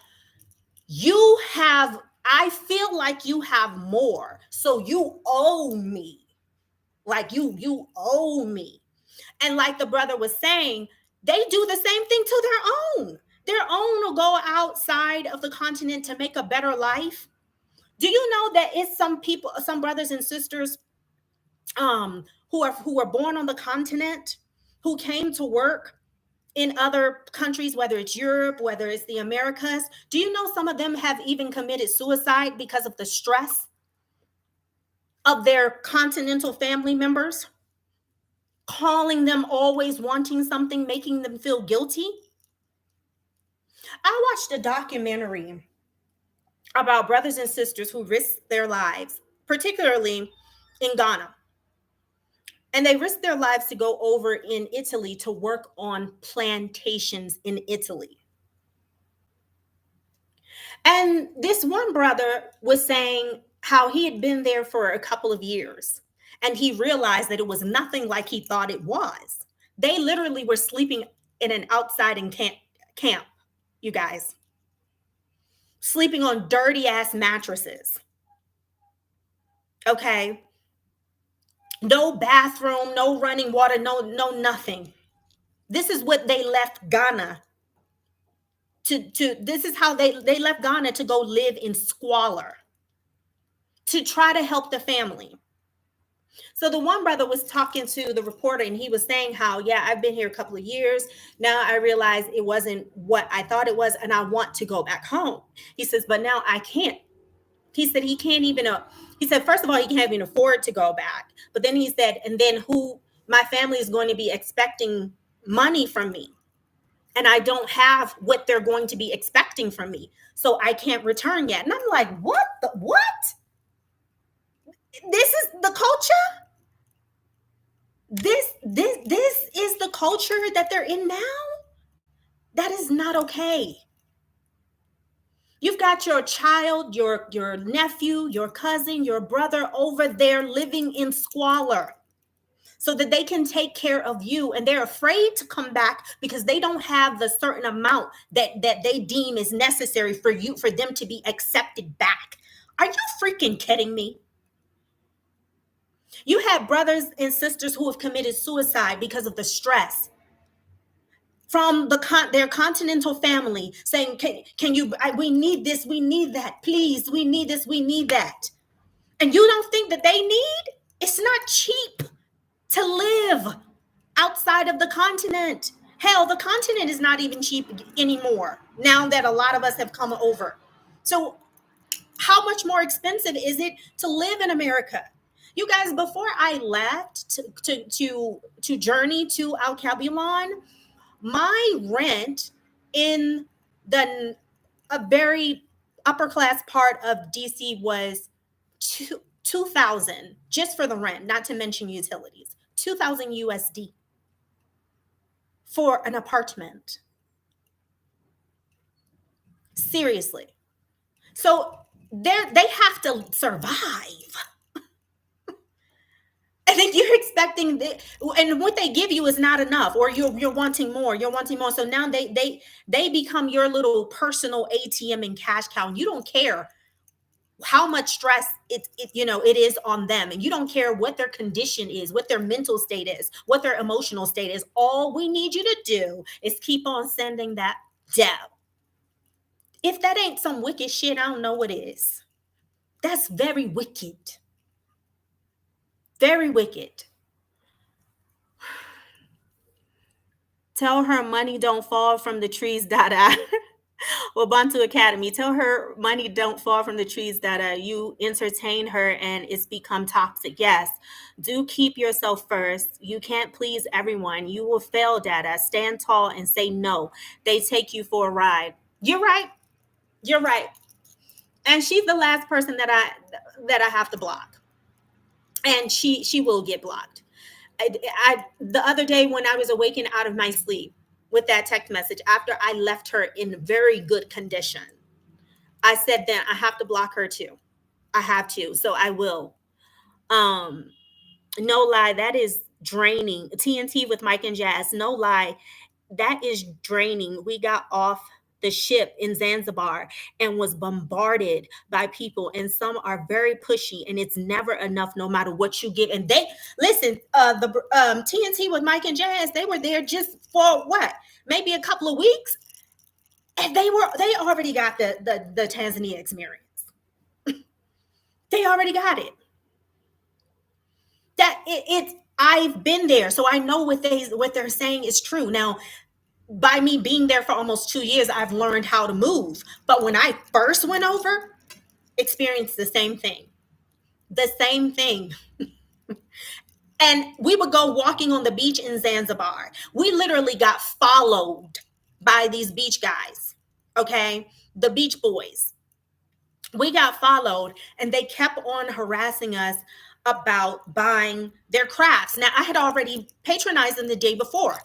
I feel like you have more, so you owe me. Like you owe me. And like the brother was saying, they do the same thing to their own. Their own will go outside of the continent to make a better life. Do you know that it's some people, some brothers and sisters who are born on the continent, who came to work in other countries, whether it's Europe, whether it's the Americas? Do you know some of them have even committed suicide because of the stress of their continental family members, calling them, always wanting something, making them feel guilty? I watched a documentary about brothers and sisters who risked their lives, particularly in Ghana. And they risked their lives to go over in Italy to work on plantations in Italy. And this one brother was saying how he had been there for a couple of years and he realized that it was nothing like he thought it was. They literally were sleeping in an outside camp, you guys, sleeping on dirty ass mattresses. Okay. No bathroom, no running water, no nothing. This is what they left Ghana to this is how they left Ghana to go live in squalor to try to help the family. So the one brother was talking to the reporter and he was saying how, yeah, I've been here a couple of years. Now I realize it wasn't what I thought it was and I want to go back home. He says, but now I can't. He said he can't even he said first of all he can't even afford to go back. But then he said, and then who my family is going to be expecting money from me. And I don't have what they're going to be expecting from me. So I can't return yet. And I'm like, what? This is the culture? This is the culture that they're in now? That is not okay. You've got your child, your nephew, your cousin, your brother over there living in squalor so that they can take care of you, and they're afraid to come back because they don't have the certain amount that they deem is necessary for them to be accepted back. Are you freaking kidding me? You have brothers and sisters who have committed suicide because of the stress from their continental family saying, can you, we need this, we need that, please, we need this, we need that. And you don't think that they need? It's not cheap to live outside of the continent. Hell, the continent is not even cheap anymore now that a lot of us have come over. So how much more expensive is it to live in America? You guys, before I left to journey to Al Kabulon, my rent in a very upper class part of DC was 2,000 just for the rent, not to mention utilities. 2,000 USD for an apartment. Seriously. So they have to survive. I think you're expecting and what they give you is not enough, or you're wanting more. You're wanting more. So now they become your little personal ATM and cash cow. And you don't care how much stress it is on them, and you don't care what their condition is, what their mental state is, what their emotional state is. All we need you to do is keep on sending that down. If that ain't some wicked shit, I don't know what is. That's very wicked. Very wicked. Tell her money don't fall from the trees, Dada. Ubuntu Academy. Tell her money don't fall from the trees, Dada. You entertain her and it's become toxic. Yes. Do keep yourself first. You can't please everyone. You will fail, Dada. Stand tall and say no. They take you for a ride. You're right. You're right. And she's the last person that I have to block. And she will get blocked. The other day when I was awakened out of my sleep with that text message after I left her in very good condition, I said then I have to block her too. I have to. So I will. No lie, that is draining. TNT with Mike and Jazz. No lie, that is draining. We got off the ship in Zanzibar and was bombarded by people, and some are very pushy, and it's never enough no matter what you give. And they listen, the TNT with Mike and Jazz, they were there just for what, maybe a couple of weeks, and they already got the Tanzania experience. They already got it. It's I've been there, so I know what they're saying is true. Now, by me being there for almost 2 years, I've learned how to move. But when I first went over, experienced the same thing. The same thing. And we would go walking on the beach in Zanzibar. We literally got followed by these beach guys, okay? The beach boys. We got followed, and they kept on harassing us about buying their crafts. Now, I had already patronized them the day before.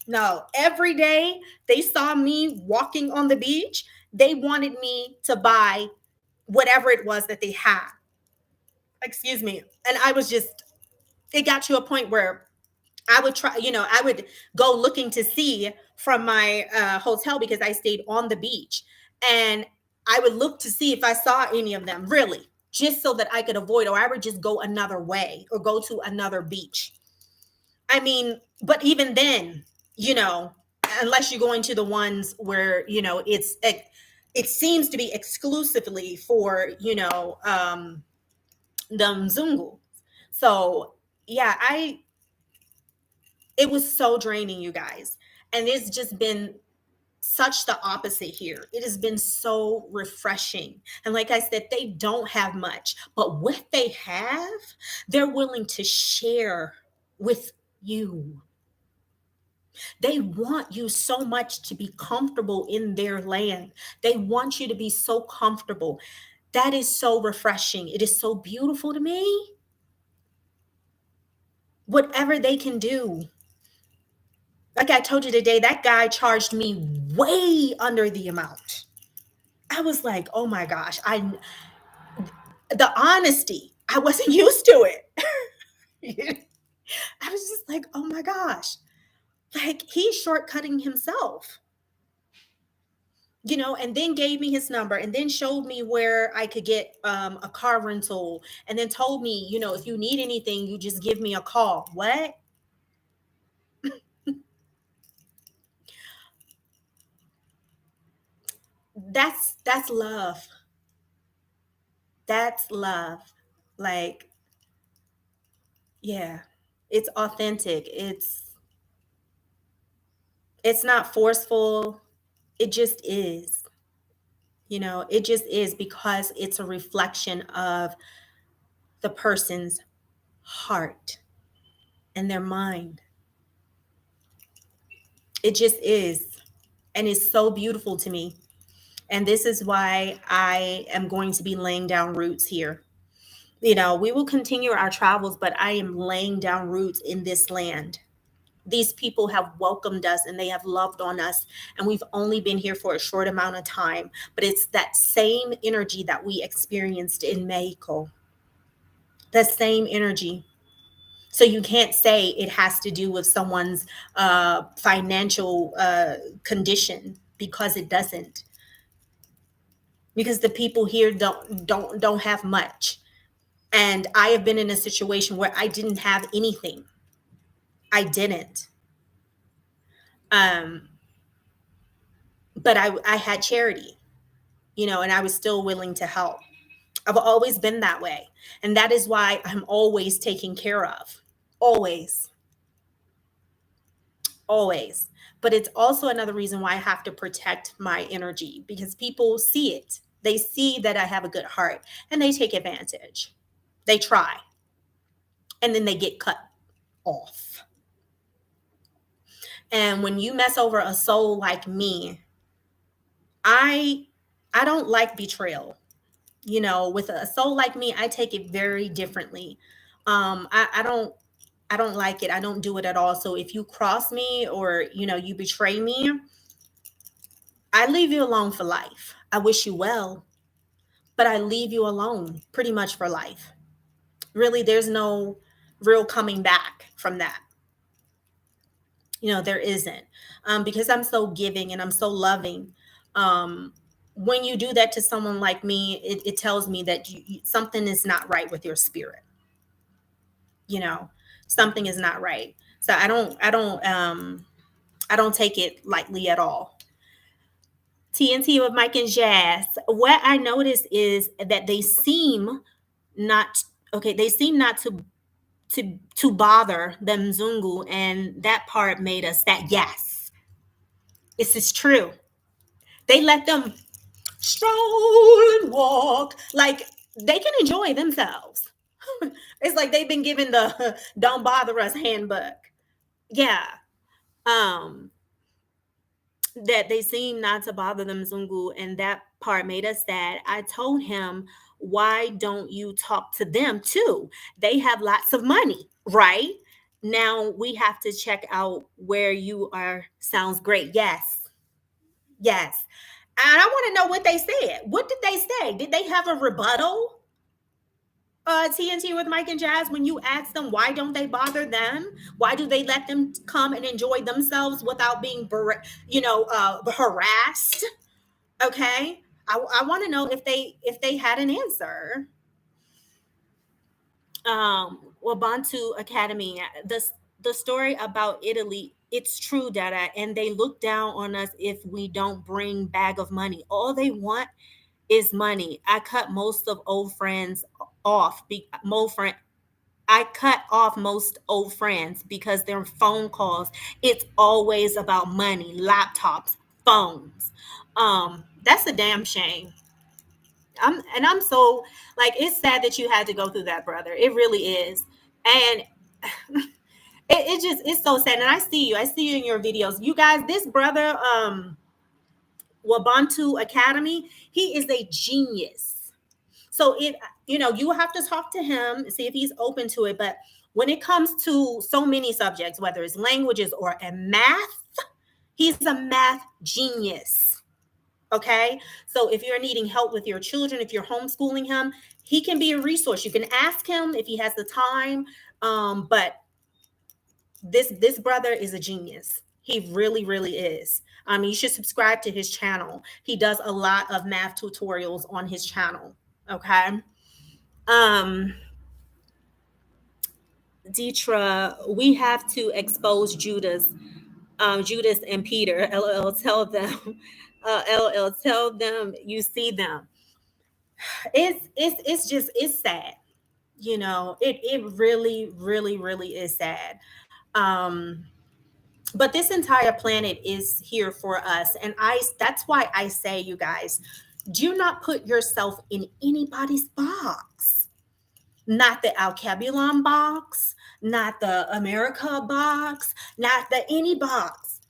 No, every day they saw me walking on the beach, they wanted me to buy whatever it was that they had. Excuse me. And I was just, it got to a point where I would try, I would go looking to see from my hotel because I stayed on the beach. And I would look to see if I saw any of them, really. just so that I could avoid, or I would just go another way or go to another beach. I mean, but even then, you know, unless you're going to the ones where, you know, it seems to be exclusively for, you know, the Mzungu. So yeah, it was so draining, you guys. And it's just been such the opposite here. It has been so refreshing. And like I said, they don't have much, but what they have, they're willing to share with you. They want you so much to be comfortable in their land. They want you to be so comfortable. That is so refreshing. It is so beautiful to me. Whatever they can do. Like I told you today, that guy charged me way under the amount. I was like, oh my gosh, the honesty, I wasn't used to it. I was just like, oh my gosh, like he's shortcutting himself, you know, and then gave me his number and then showed me where I could get a car rental and then told me, you know, if you need anything, you just give me a call. What? That's love. That's love. Like, yeah, it's authentic. It's not forceful. It just is. You know, it just is because it's a reflection of the person's heart and their mind. It just is. And it's so beautiful to me. And this is why I am going to be laying down roots here. You know, we will continue our travels, but I am laying down roots in this land. These people have welcomed us and they have loved on us, and we've only been here for a short amount of time, but it's that same energy that we experienced in Mexico. The same energy. So you can't say it has to do with someone's financial condition, because it doesn't. Because the people here don't have much, and I have been in a situation where I didn't have anything. I didn't. Um, but I had charity, you know, and I was still willing to help. I've always been that way. And that is why I'm always taken care of. Always. Always. But it's also another reason why I have to protect my energy, because people see it. They see that I have a good heart and they take advantage. They try. And then they get cut off. And when you mess over a soul like me, I I don't like betrayal. You know, with a soul like me, I take it very differently. I don't like it. I don't do it at all. So if you cross me or, you know, you betray me, I leave you alone for life. I wish you well, but I leave you alone pretty much for life. Really, there's no real coming back from that. You know, there isn't. Because I'm so giving and I'm so loving. Um, when you do that to someone like me, it tells me that something is not right with your spirit. You know, something is not right. So I don't take it lightly at all. TNT with Mike and Jazz. What I noticed is that they seem not okay. They seem not to bother the Mzungu, and that part made us that yes, this is true. They let them stroll and walk like they can enjoy themselves. It's like they've been given the "don't bother us" handbook. Yeah. Um, that they seem not to bother them Zungu, and that part made us sad. I told him, why don't you talk to them too? They have lots of money, right? Now we have to check out where you are. Sounds great. Yes. Yes. And I want to know what they said. What did they say? Did they have a rebuttal? TNT with Mike and Jazz, when you ask them why don't they bother them, why do they let them come and enjoy themselves without being harassed? Okay, I want to know if they had an answer. Wabantu Academy. The story about Italy, it's true, Dada, and they look down on us if we don't bring bag of money. All they want is money. I cut most of old friends off. I cut off most old friends because their phone calls. It's always about money, laptops, phones. That's a damn shame. I'm so, like, it's sad that you had to go through that, brother. It really is. And it just, it's so sad. And I see you. I see you in your videos. You guys, this brother, Wabantu Academy, he is a genius. So it, you have to talk to him, see if he's open to it. But when it comes to so many subjects, whether it's languages or a math, he's a math genius. Okay. So if you're needing help with your children, if you're homeschooling him, he can be a resource. You can ask him if he has the time. But this brother is a genius. He really, really is. You should subscribe to his channel. He does a lot of math tutorials on his channel. Okay. Um, Deetra, we have to expose Judas and Peter. LL, tell them, LL, tell them you see them. It's just, it's sad. It really, really, really is sad. Um, but this entire planet is here for us, and that's why I say, you guys, do not put yourself in anybody's box. Not the Alkebulon box, not the America box, not the any box.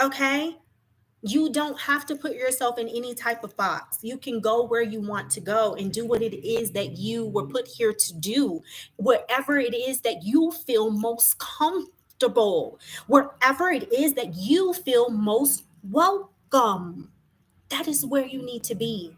Okay? You don't have to put yourself in any type of box. You can go where you want to go and do what it is that you were put here to do, wherever it is that you feel most comfortable, wherever it is that you feel most welcome. That is where you need to be.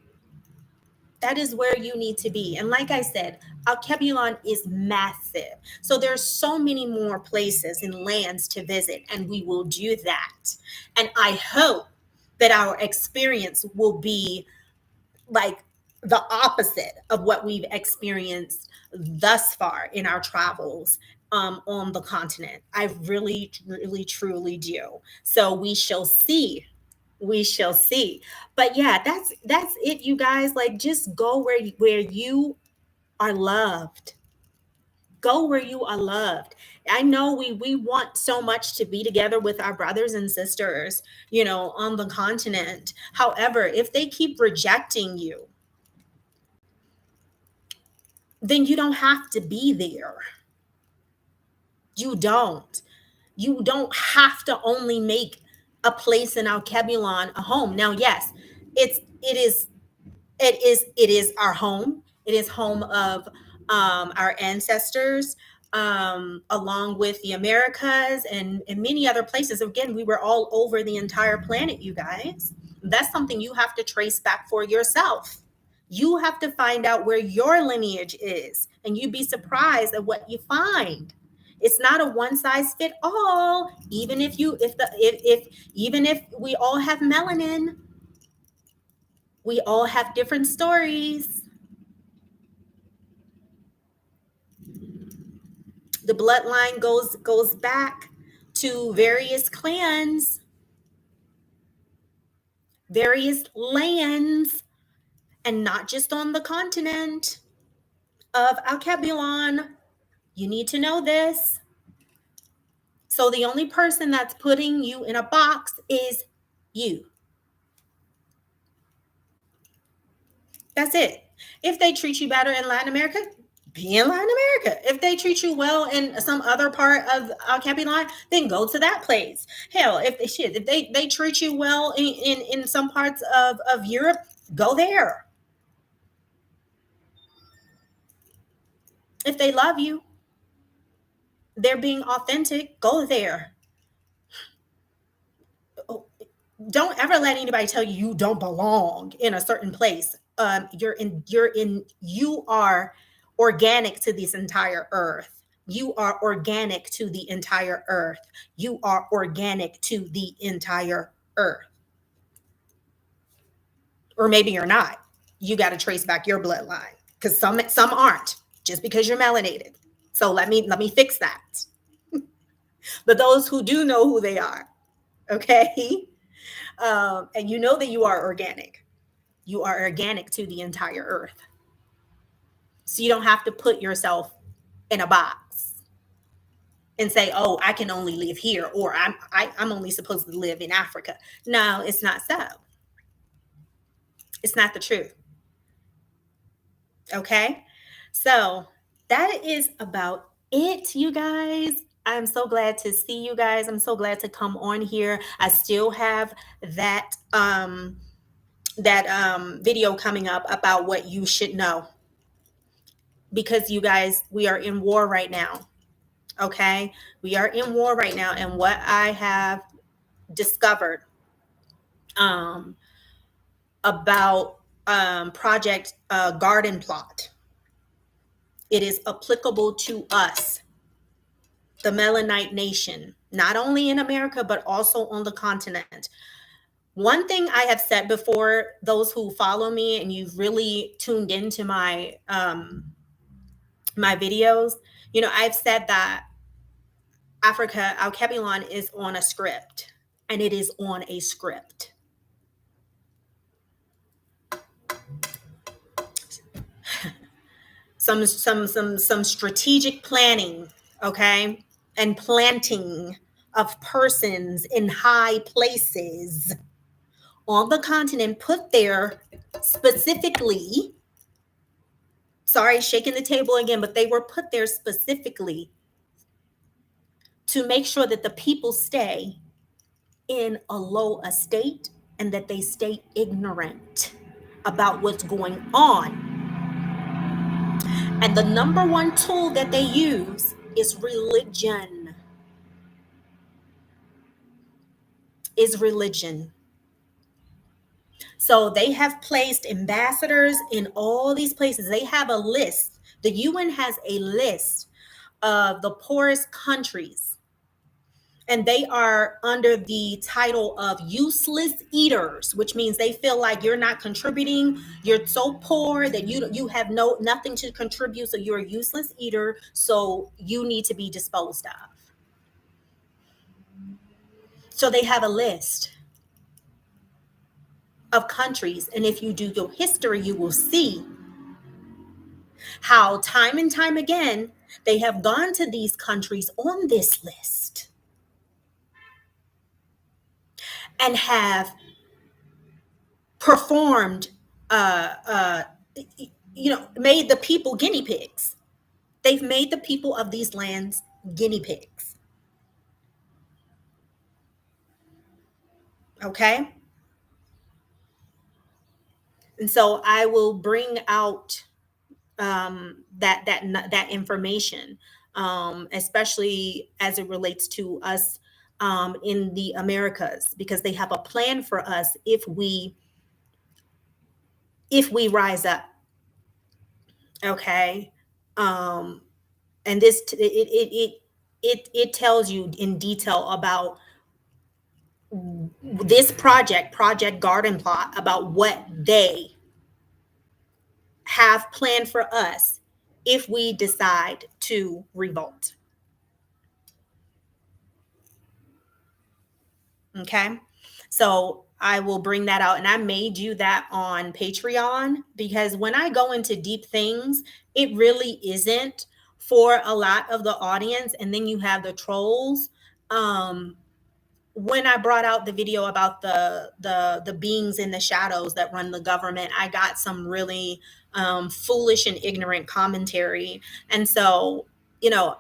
That is where you need to be. And like I said, Alkebulon is massive. So there's so many more places and lands to visit, and we will do that. And I hope that our experience will be like the opposite of what we've experienced thus far in our travels on the continent. I really, really, truly do. So we shall see. We shall see. But yeah, that's it, you guys. Like, just go where you are loved. Go where you are loved. I know we want so much to be together with our brothers and sisters, on the continent. However, if they keep rejecting you, then you don't have to be there. You don't. You don't have to only make a place in Alkebulon a home. Now, yes, it is our home. It is home of our ancestors, along with the Americas and many other places. Again, we were all over the entire planet, you guys. That's something you have to trace back for yourself. You have to find out where your lineage is, and you'd be surprised at what you find. It's not a one size fit all. Even if we all have melanin, we all have different stories. The bloodline goes back to various clans, various lands, and not just on the continent of Alkebulon. You need to know this. So the only person that's putting you in a box is you. That's it. If they treat you better in Latin America, be in Latin America. If they treat you well in some other part of Alkebulon, then go to that place. Hell, if they treat you well in some parts of Europe, go there. If they love you, they're being authentic, go there. Don't ever let anybody tell you you don't belong in a certain place. You are organic to this entire earth. You are organic to the entire earth. You are organic to the entire earth. Or maybe you're not. You got to trace back your bloodline, because some aren't. just because you're melanated. So let me fix that. But those who do know who they are, okay, and you know that you are organic. You are organic to the entire earth. So you don't have to put yourself in a box and say, "Oh, I can only live here," or I'm only supposed to live in Africa." No, it's not so. It's not the truth. Okay, so that is about it, you guys. I'm so glad to see you guys. I'm so glad to come on here. I still have that video coming up about what you should know, because you guys, we are in war right now. Okay, we are in war right now, and what I have discovered um, about Project Garden Plot, it is applicable to us, the Melanite nation, not only in America but also on the continent. One thing I have said before, those who follow me and you've really tuned into my videos, I've said that Africa, Al Kebulon, is on a script, and it is on a script. Some strategic planning, okay, and planting of persons in high places on the continent, put there specifically. Sorry, shaking the table again, but they were put there specifically to make sure that the people stay in a low estate and that they stay ignorant about what's going on. And the number one tool that they use is religion. Is religion. So they have placed ambassadors in all these places. They have a list. The UN has a list of the poorest countries, and they are under the title of useless eaters, which means they feel like you're not contributing. You're so poor that you have nothing to contribute, so you're a useless eater, so you need to be disposed of. So they have a list of countries, and if you do your history, you will see how time and time again they have gone to these countries on this list and have performed, made the people guinea pigs. They've made the people of these lands guinea pigs. Okay? And so I will bring out that information, especially as it relates to us in the Americas, because they have a plan for us if we rise up. Okay, and it tells you in detail about this Project Garden Plot, about what they have planned for us if we decide to revolt. Okay, so I will bring that out, and I made you that on Patreon, because when I go into deep things, it really isn't for a lot of the audience, and then you have the trolls. When I brought out the video about the beings in the shadows that run the government, I got some really foolish and ignorant commentary, and so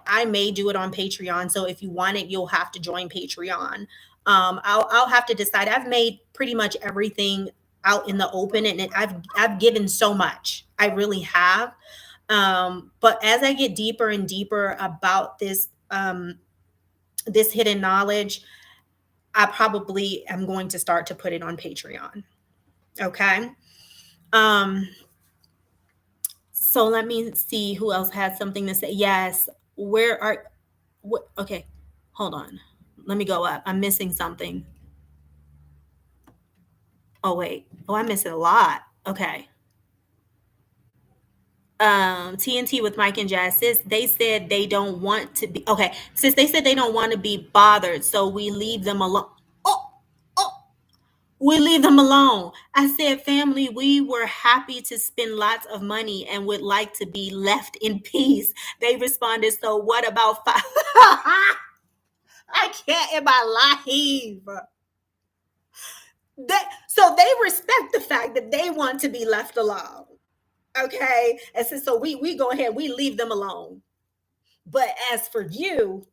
I may do it on Patreon. So if you want it, you'll have to join Patreon. I'll have to decide. I've made pretty much everything out in the open, and I've given so much. I really have. But as I get deeper and deeper about this hidden knowledge, I probably am going to start to put it on Patreon. Okay. So let me see who else has something to say. Yes. Okay. Hold on. Let me go up. I'm missing something. Oh, wait. Oh, I'm missing a lot. Okay. TNT with Mike and Jazz, sis, they said they don't want to be okay. Sis, they said they don't want to be bothered, so we leave them alone. Oh, oh, we leave them alone. I said, family, we were happy to spend lots of money and would like to be left in peace. They responded, so what about five? I can't in my life. So they respect the fact that they want to be left alone. Okay. And so we go ahead, we leave them alone. But as for you,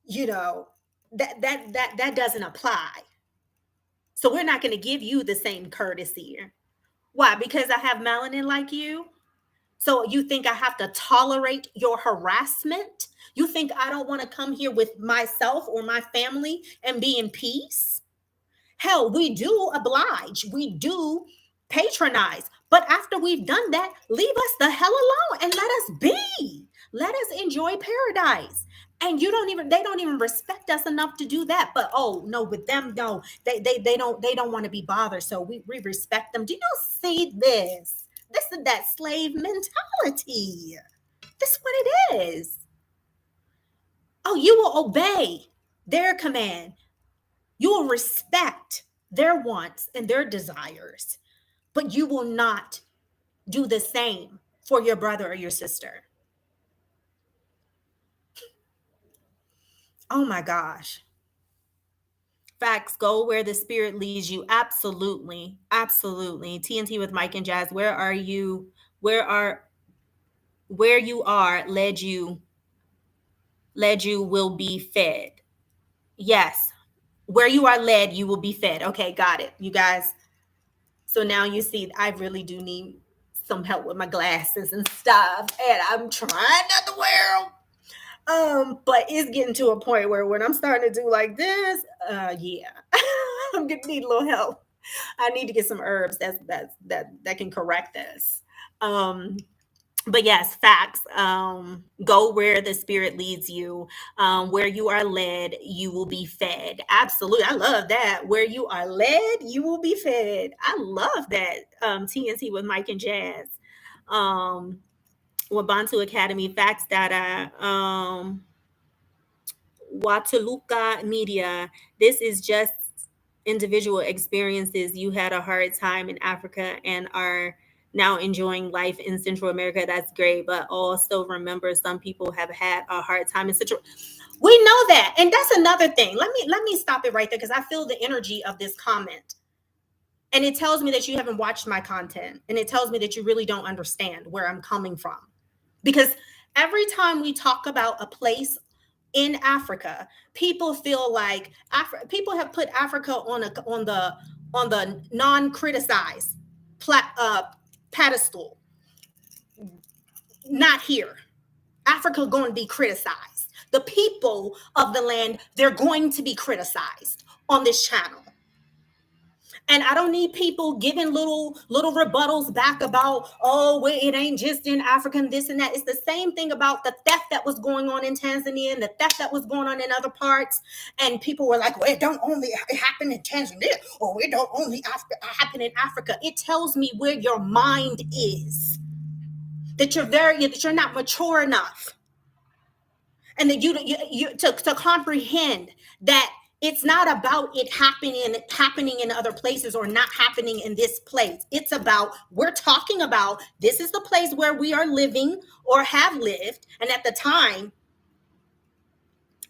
you know, that doesn't apply. So we're not going to give you the same courtesy. Why? Because I have melanin like you. So you think I have to tolerate your harassment? You think I don't want to come here with myself or my family and be in peace? Hell, we do oblige. We do patronize. But after we've done that, leave us the hell alone and let us be. Let us enjoy paradise. And they don't even respect us enough to do that. But oh no, with them, no, they don't want to be bothered. So we respect them. Do you see this? This is that slave mentality. This is what it is. Oh, you will obey their command. You will respect their wants and their desires, but you will not do the same for your brother or your sister. Oh my gosh. Facts, go where the spirit leads you. Absolutely. Absolutely. TNT with Mike and Jazz, where are you? Where you are led you will be fed. Yes. Where you are led, you will be fed. Okay, got it. You guys. So now you see, I really do need some help with my glasses and stuff. And I'm trying not to wear them. But it's getting to a point where when I'm starting to do like this, yeah, I'm gonna need a little help. I need to get some herbs that can correct this. But yes, facts. Go where the spirit leads you. Where you are led, you will be fed. Absolutely. I love that. Where you are led, you will be fed. I love that. TNT with Mike and Jazz. Wabantu Academy, facts data. Wataluka Media. This is just individual experiences. You had a hard time in Africa and are now enjoying life in Central America. That's great. But also remember, some people have had a hard time in Central. We know that. And that's another thing. Let me stop it right there because I feel the energy of this comment. And it tells me that you haven't watched my content. And it tells me that you really don't understand where I'm coming from. Because every time we talk about a place in Africa, people feel like people have put Africa on the non-criticized pedestal. Not here. Africa going to be criticized. The people of the land, they're going to be criticized on this channel. And I don't need people giving little rebuttals back about, oh, well, it ain't just in Africa and this and that. It's the same thing about the theft that was going on in Tanzania and the theft that was going on in other parts. And people were like, well, it don't only happen in Tanzania, or it don't only happen in Africa. It tells me where your mind is, that you're not mature enough, and that you to comprehend that. It's not about it happening in other places or not happening in this place. It's about, we're talking about, this is the place where we are living or have lived. And at the time,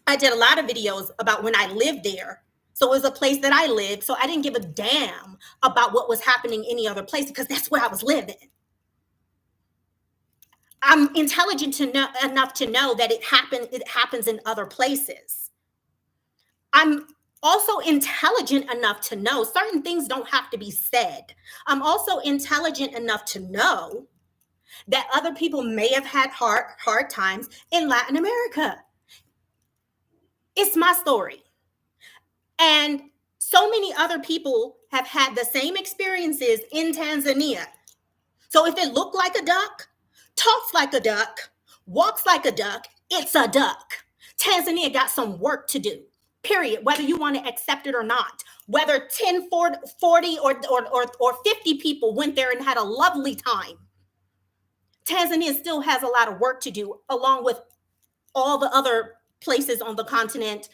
I did a lot of videos about when I lived there. So it was a place that I lived. So I didn't give a damn about what was happening any other place because that's where I was living. I'm intelligent enough to know that it happens in other places. I'm also intelligent enough to know certain things don't have to be said. I'm also intelligent enough to know that other people may have had hard times in Latin America. It's my story. And so many other people have had the same experiences in Tanzania. So if it looked like a duck, talks like a duck, walks like a duck, it's a duck. Tanzania got some work to do. Period. Whether you want to accept it or not, whether 10, 40 or 50 people went there and had a lovely time. Tanzania still has a lot of work to do, along with all the other places on the continent,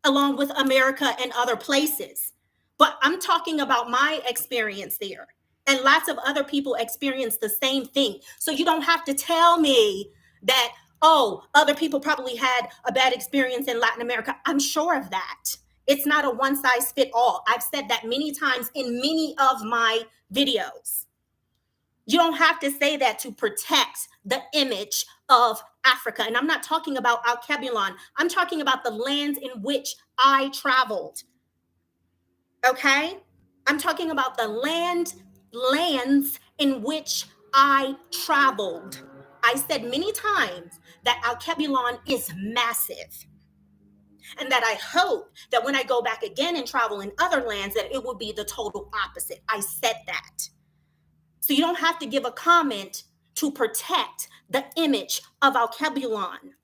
along with America and other places. But I'm talking about my experience there. And lots of other people experience the same thing. So you don't have to tell me that, oh, other people probably had a bad experience in Latin America. I'm sure of that. It's not a one size fit all. I've said that many times in many of my videos. You don't have to say that to protect the image of Africa. And I'm not talking about Alkebulan. I'm talking about the lands in which I traveled. Okay? I'm talking about the lands in which I traveled. I said many times that Alkebulan is massive. And that I hope that when I go back again and travel in other lands, that it will be the total opposite. I said that. So you don't have to give a comment to protect the image of Alkebulan.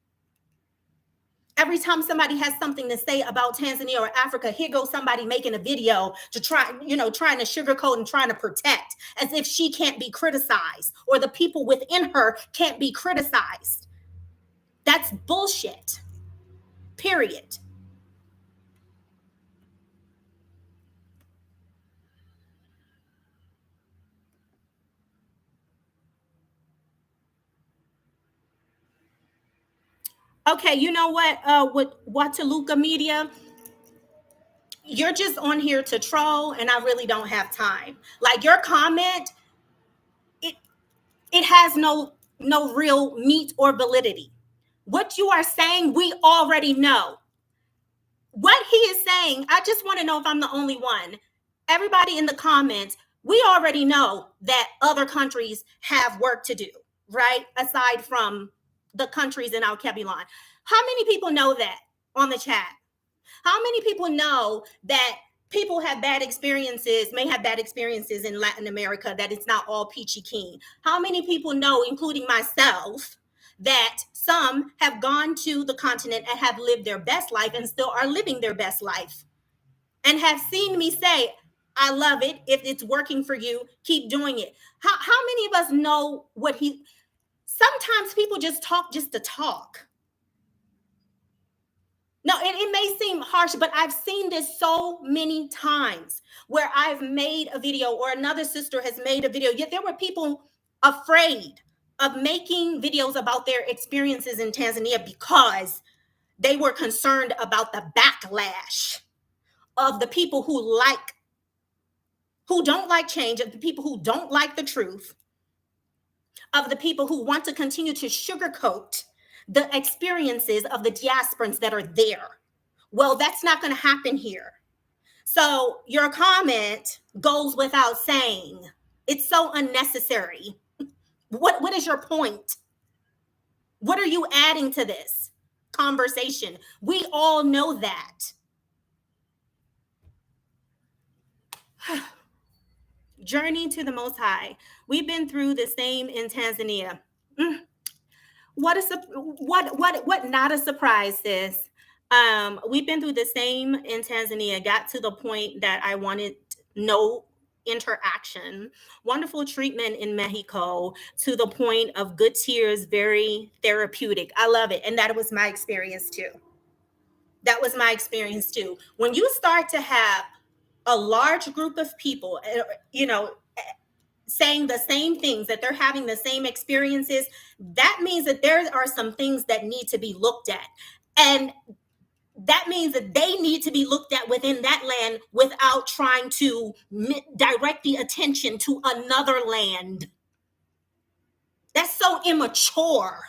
Every time somebody has something to say about Tanzania or Africa, here goes somebody making a video to try, trying to sugarcoat and trying to protect, as if she can't be criticized or the people within her can't be criticized. That's bullshit. Period. Okay, you know what? With Wataluka Media, you're just on here to troll, and I really don't have time. Like, your comment, it has no real meat or validity. What you are saying, we already know. What he is saying, I just want to know if I'm the only one. Everybody in the comments, we already know that other countries have work to do, right? Aside from the countries in Alkebulan. How many people know that on the chat? How many people know that people have bad experiences, may have bad experiences in Latin America, that it's not all peachy keen? How many people know, including myself, that some have gone to the continent and have lived their best life and still are living their best life, and have seen me say, I love it. If it's working for you, keep doing it. How many of us know what sometimes people just talk just to talk. No, it may seem harsh, but I've seen this so many times where I've made a video or another sister has made a video, yet there were people afraid of making videos about their experiences in Tanzania because they were concerned about the backlash of the people who don't like change, of the people who don't like the truth, of the people who want to continue to sugarcoat the experiences of the diasporans that are there. Well, that's not going to happen here. So your comment goes without saying. It's so unnecessary. What is your point? What are you adding to this conversation? We all know that. Journey to the Most High. We've been through the same in Tanzania. What not a surprise, sis. We've been through the same in Tanzania. Got to the point that I wanted no interaction. Wonderful treatment in Mexico, to the point of good tears, very therapeutic. I love it. And that was my experience too. When you start to have a large group of people, saying the same things, that they're having the same experiences, that means that there are some things that need to be looked at. And that means that they need to be looked at within that land without trying to direct the attention to another land. That's so immature.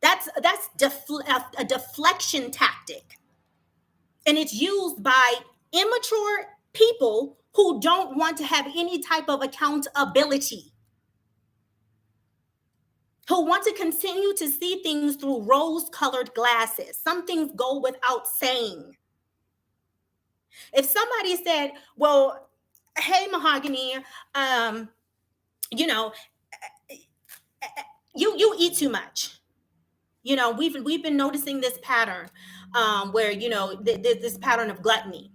That's a deflection tactic. And it's used by immature people who don't want to have any type of accountability, who want to continue to see things through rose-colored glasses. Some things go without saying. If somebody said, well, hey, Mahogany, you eat too much. We've been noticing this pattern where, this pattern of gluttony,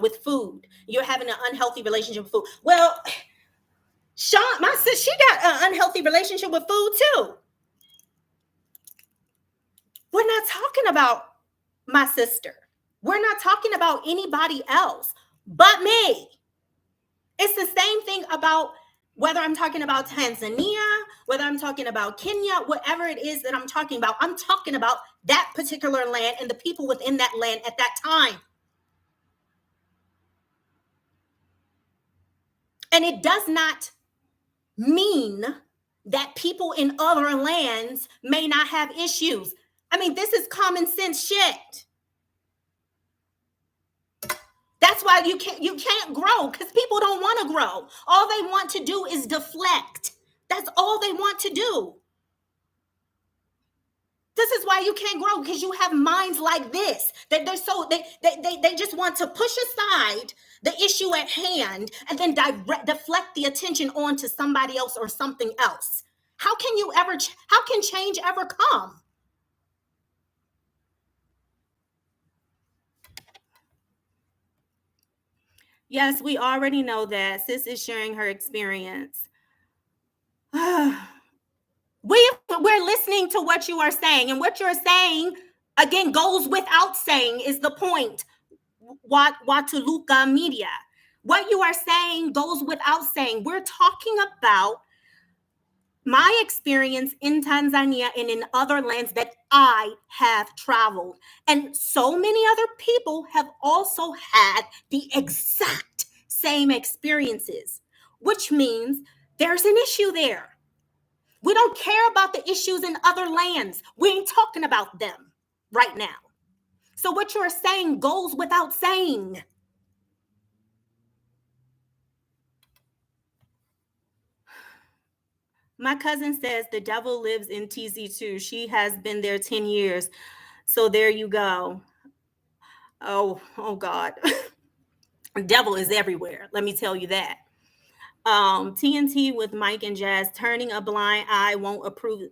with food. You're having an unhealthy relationship with food. Well, Sean, my sis, she got an unhealthy relationship with food too. We're not talking about my sister. We're not talking about anybody else but me. It's the same thing about whether I'm talking about Tanzania, whether I'm talking about Kenya, whatever it is that I'm talking about. I'm talking about that particular land and the people within that land at that time. And it does not mean that people in other lands may not have issues. I mean, this is common sense shit. That's why you can't grow, because people don't want to grow. All they want to do is deflect. That's all they want to do. This is why you can't grow, because you have minds like this that they just want to push aside the issue at hand and then deflect the attention onto somebody else or something else. How can change ever come? Yes, we already know that. Sis is sharing her experience. We're listening to what you are saying, and what you're saying again goes without saying is the point. Watuluka Media, what you are saying goes without saying. We're talking about my experience in Tanzania and in other lands that I have traveled, and so many other people have also had the exact same experiences, which means there's an issue there. We don't care about the issues in other lands. We ain't talking about them right now. So what you're saying goes without saying. My cousin says the devil lives in TZ2. She has been there 10 years. So there you go. Oh God. The devil is everywhere. Let me tell you that. TNT with Mike and Jazz, turning a blind eye won't approve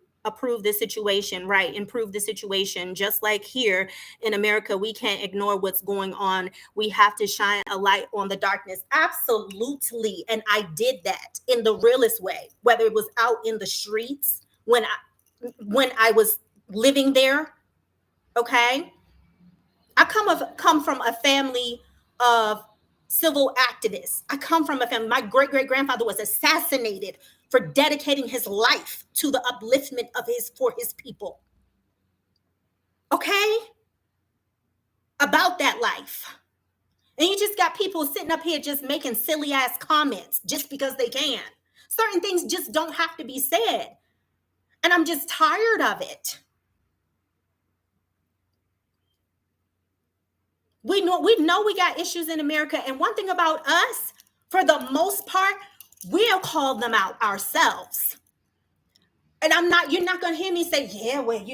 the situation, right? Improve the situation. Just like here in America, we can't ignore what's going on. We have to shine a light on the darkness. Absolutely. And I did that in the realest way, whether it was out in the streets when I was living there. Okay. I come from a family of civil activists. I come from a family. My great-great-grandfather was assassinated for dedicating his life to the upliftment for his people. Okay? About that life. And you just got people sitting up here just making silly ass comments just because they can. Certain things just don't have to be said. And I'm just tired of it. We know we got issues in America. And one thing about us, for the most part, we'll call them out ourselves. And you're not going to hear me say, yeah, well,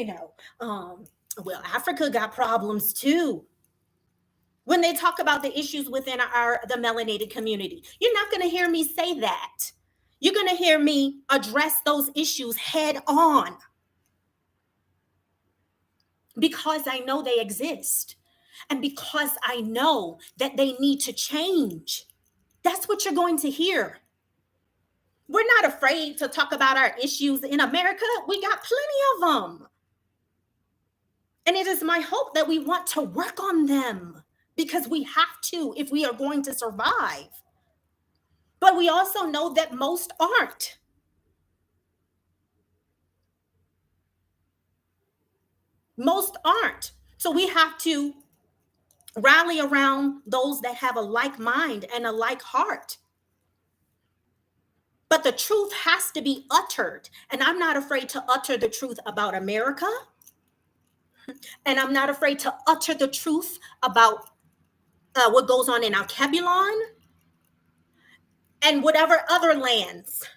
well, Africa got problems too. When they talk about the issues within the melanated community, you're not going to hear me say that. You're going to hear me address those issues head on. Because I know they exist. And because I know that they need to change. That's what you're going to hear. We're not afraid to talk about our issues in America. We got plenty of them. And it is my hope that we want to work on them, because we have to if we are going to survive. But we also know that most aren't. Most aren't. So we have to rally around those that have a like mind and a like heart. But the truth has to be uttered. And I'm not afraid to utter the truth about America. And I'm not afraid to utter the truth about what goes on in Alkebulan and whatever other lands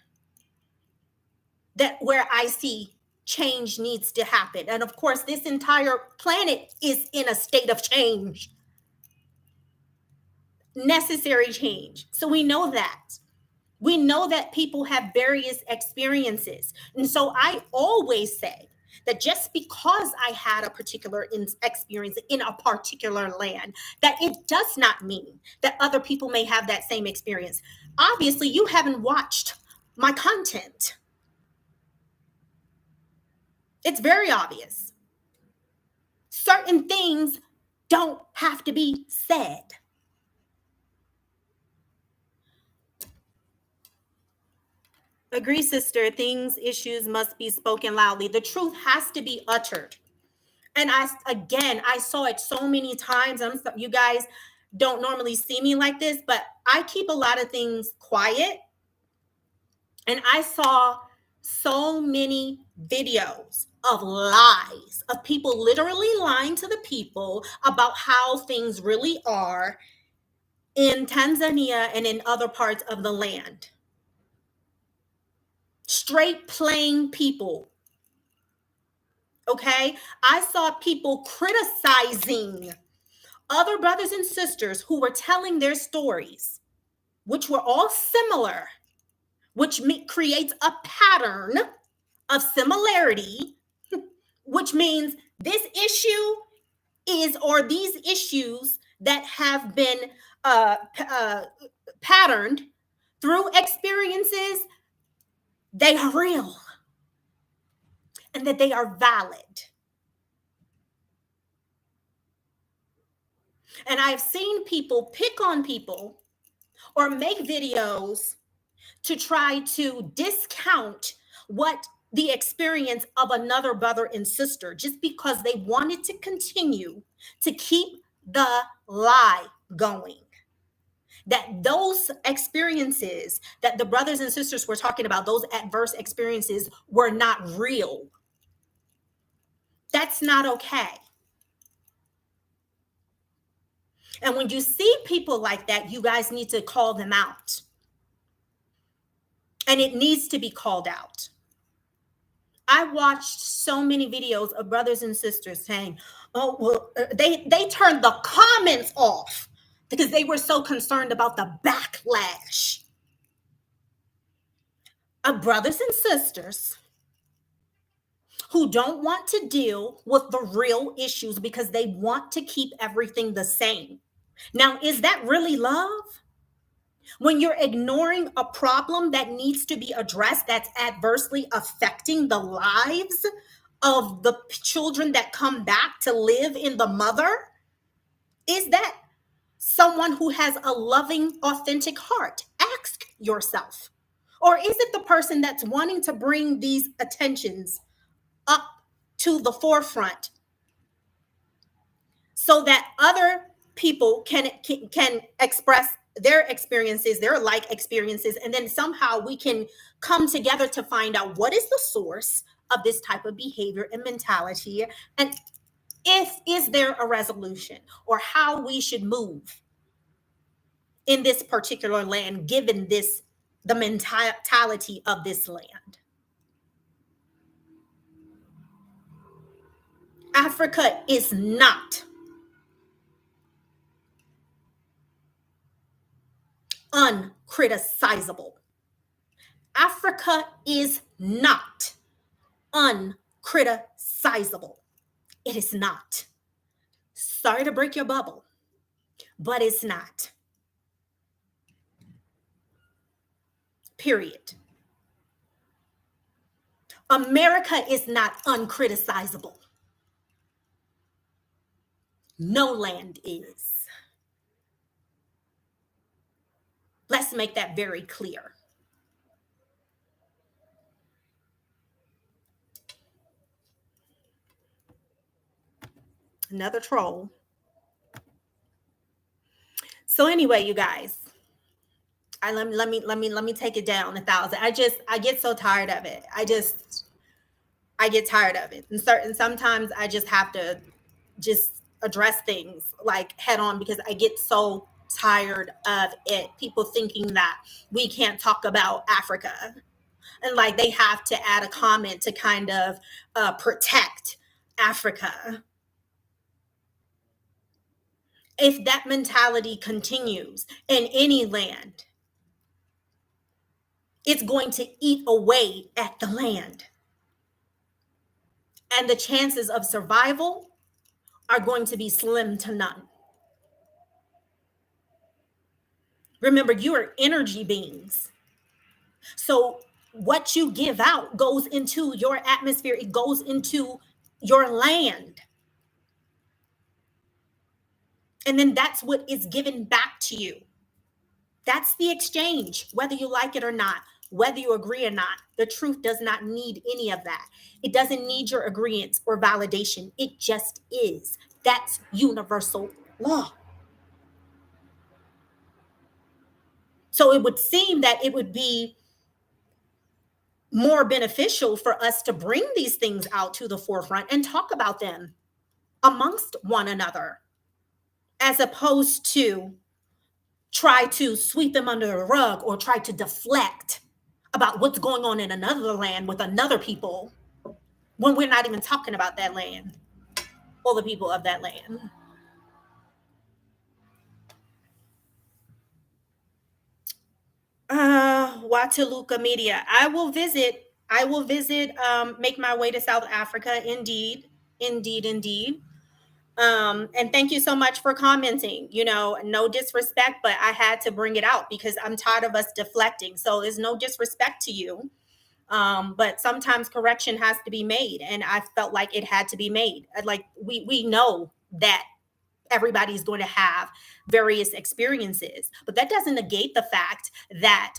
where I see change needs to happen. And of course, this entire planet is in a state of change. Necessary change. So we know that. We know that people have various experiences. And so I always say that just because I had a particular experience in a particular land, that it does not mean that other people may have that same experience. Obviously, you haven't watched my content. It's very obvious. Certain things don't have to be said. Agree, sister. Things, issues must be spoken loudly. The truth has to be uttered. And I saw it so many times. You guys don't normally see me like this, but I keep a lot of things quiet. And I saw so many videos of lies, of people literally lying to the people about how things really are in Tanzania and in other parts of the land. Straight plain people. Okay? I saw people criticizing other brothers and sisters who were telling their stories, which were all similar, which creates a pattern of similarity, which means this issue is, or these issues that have been patterned through experiences, they are real and that they are valid. And I've seen people pick on people or make videos to try to discount what the experience of another brother and sister, just because they wanted to continue to keep the lie going. That those experiences that the brothers and sisters were talking about, those adverse experiences, were not real. That's not okay. And when you see people like that, you guys need to call them out. And it needs to be called out. I watched so many videos of brothers and sisters saying, oh, well, they turned the comments off because they were so concerned about the backlash of brothers and sisters who don't want to deal with the real issues because they want to keep everything the same. Now, is that really love? When you're ignoring a problem that needs to be addressed, that's adversely affecting the lives of the children that come back to live in the mother, is that someone who has a loving, authentic heart? Ask yourself. Or is it the person that's wanting to bring these attentions up to the forefront so that other people can express their experiences, their like experiences, and then somehow we can come together to find out what is the source of this type of behavior and mentality, and is there a resolution, or how we should move in this particular land given the mentality of this land. Africa is not uncriticizable. Africa is not uncriticizable. It is not. Sorry to break your bubble, but it's not. Period. America is not uncriticizable. No land is. Let's make that very clear. Another troll. So anyway, you guys, let me take it down 1,000. I get so tired of it. I get tired of it. And sometimes I just have to just address things like head on, because I get so tired of it. People thinking that we can't talk about Africa, and like they have to add a comment to kind of protect Africa. If that mentality continues in any land, it's going to eat away at the land. And the chances of survival are going to be slim to none. Remember, you are energy beings. So What you give out goes into your atmosphere, it goes into your land. And then that's what is given back to you. That's the exchange, whether you like it or not, whether you agree or not. The truth does not need any of that. It doesn't need your agreement or validation. It just is. That's universal law. So it would seem that it would be more beneficial for us to bring these things out to the forefront and talk about them amongst one another, as opposed to try to sweep them under the rug or try to deflect about what's going on in another land with another people when we're not even talking about that land or the people of that land. Wataluka Media. I will visit, make my way to South Africa. Indeed. Indeed, indeed. And thank you so much for commenting. You know, no disrespect, but I had to bring it out because I'm tired of us deflecting. So there's no disrespect to you. But sometimes correction has to be made, and I felt like it had to be made. Like we know that everybody's going to have various experiences, but that doesn't negate the fact that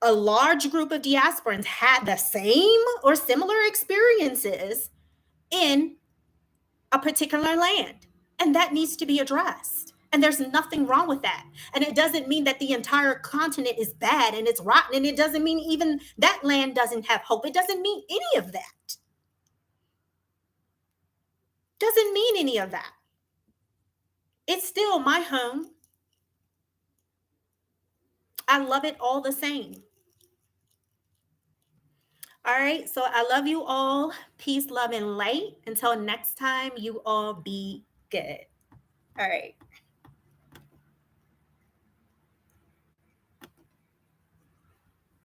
a large group of diasporans had the same or similar experiences in a particular land. And that needs to be addressed. And there's nothing wrong with that. And it doesn't mean that the entire continent is bad and it's rotten. And it doesn't mean even that land doesn't have hope. It doesn't mean any of that. Doesn't mean any of that. It's still my home. I love it all the same. All right. So I love you all. Peace, love, and light. Until next time, you all be good. All right.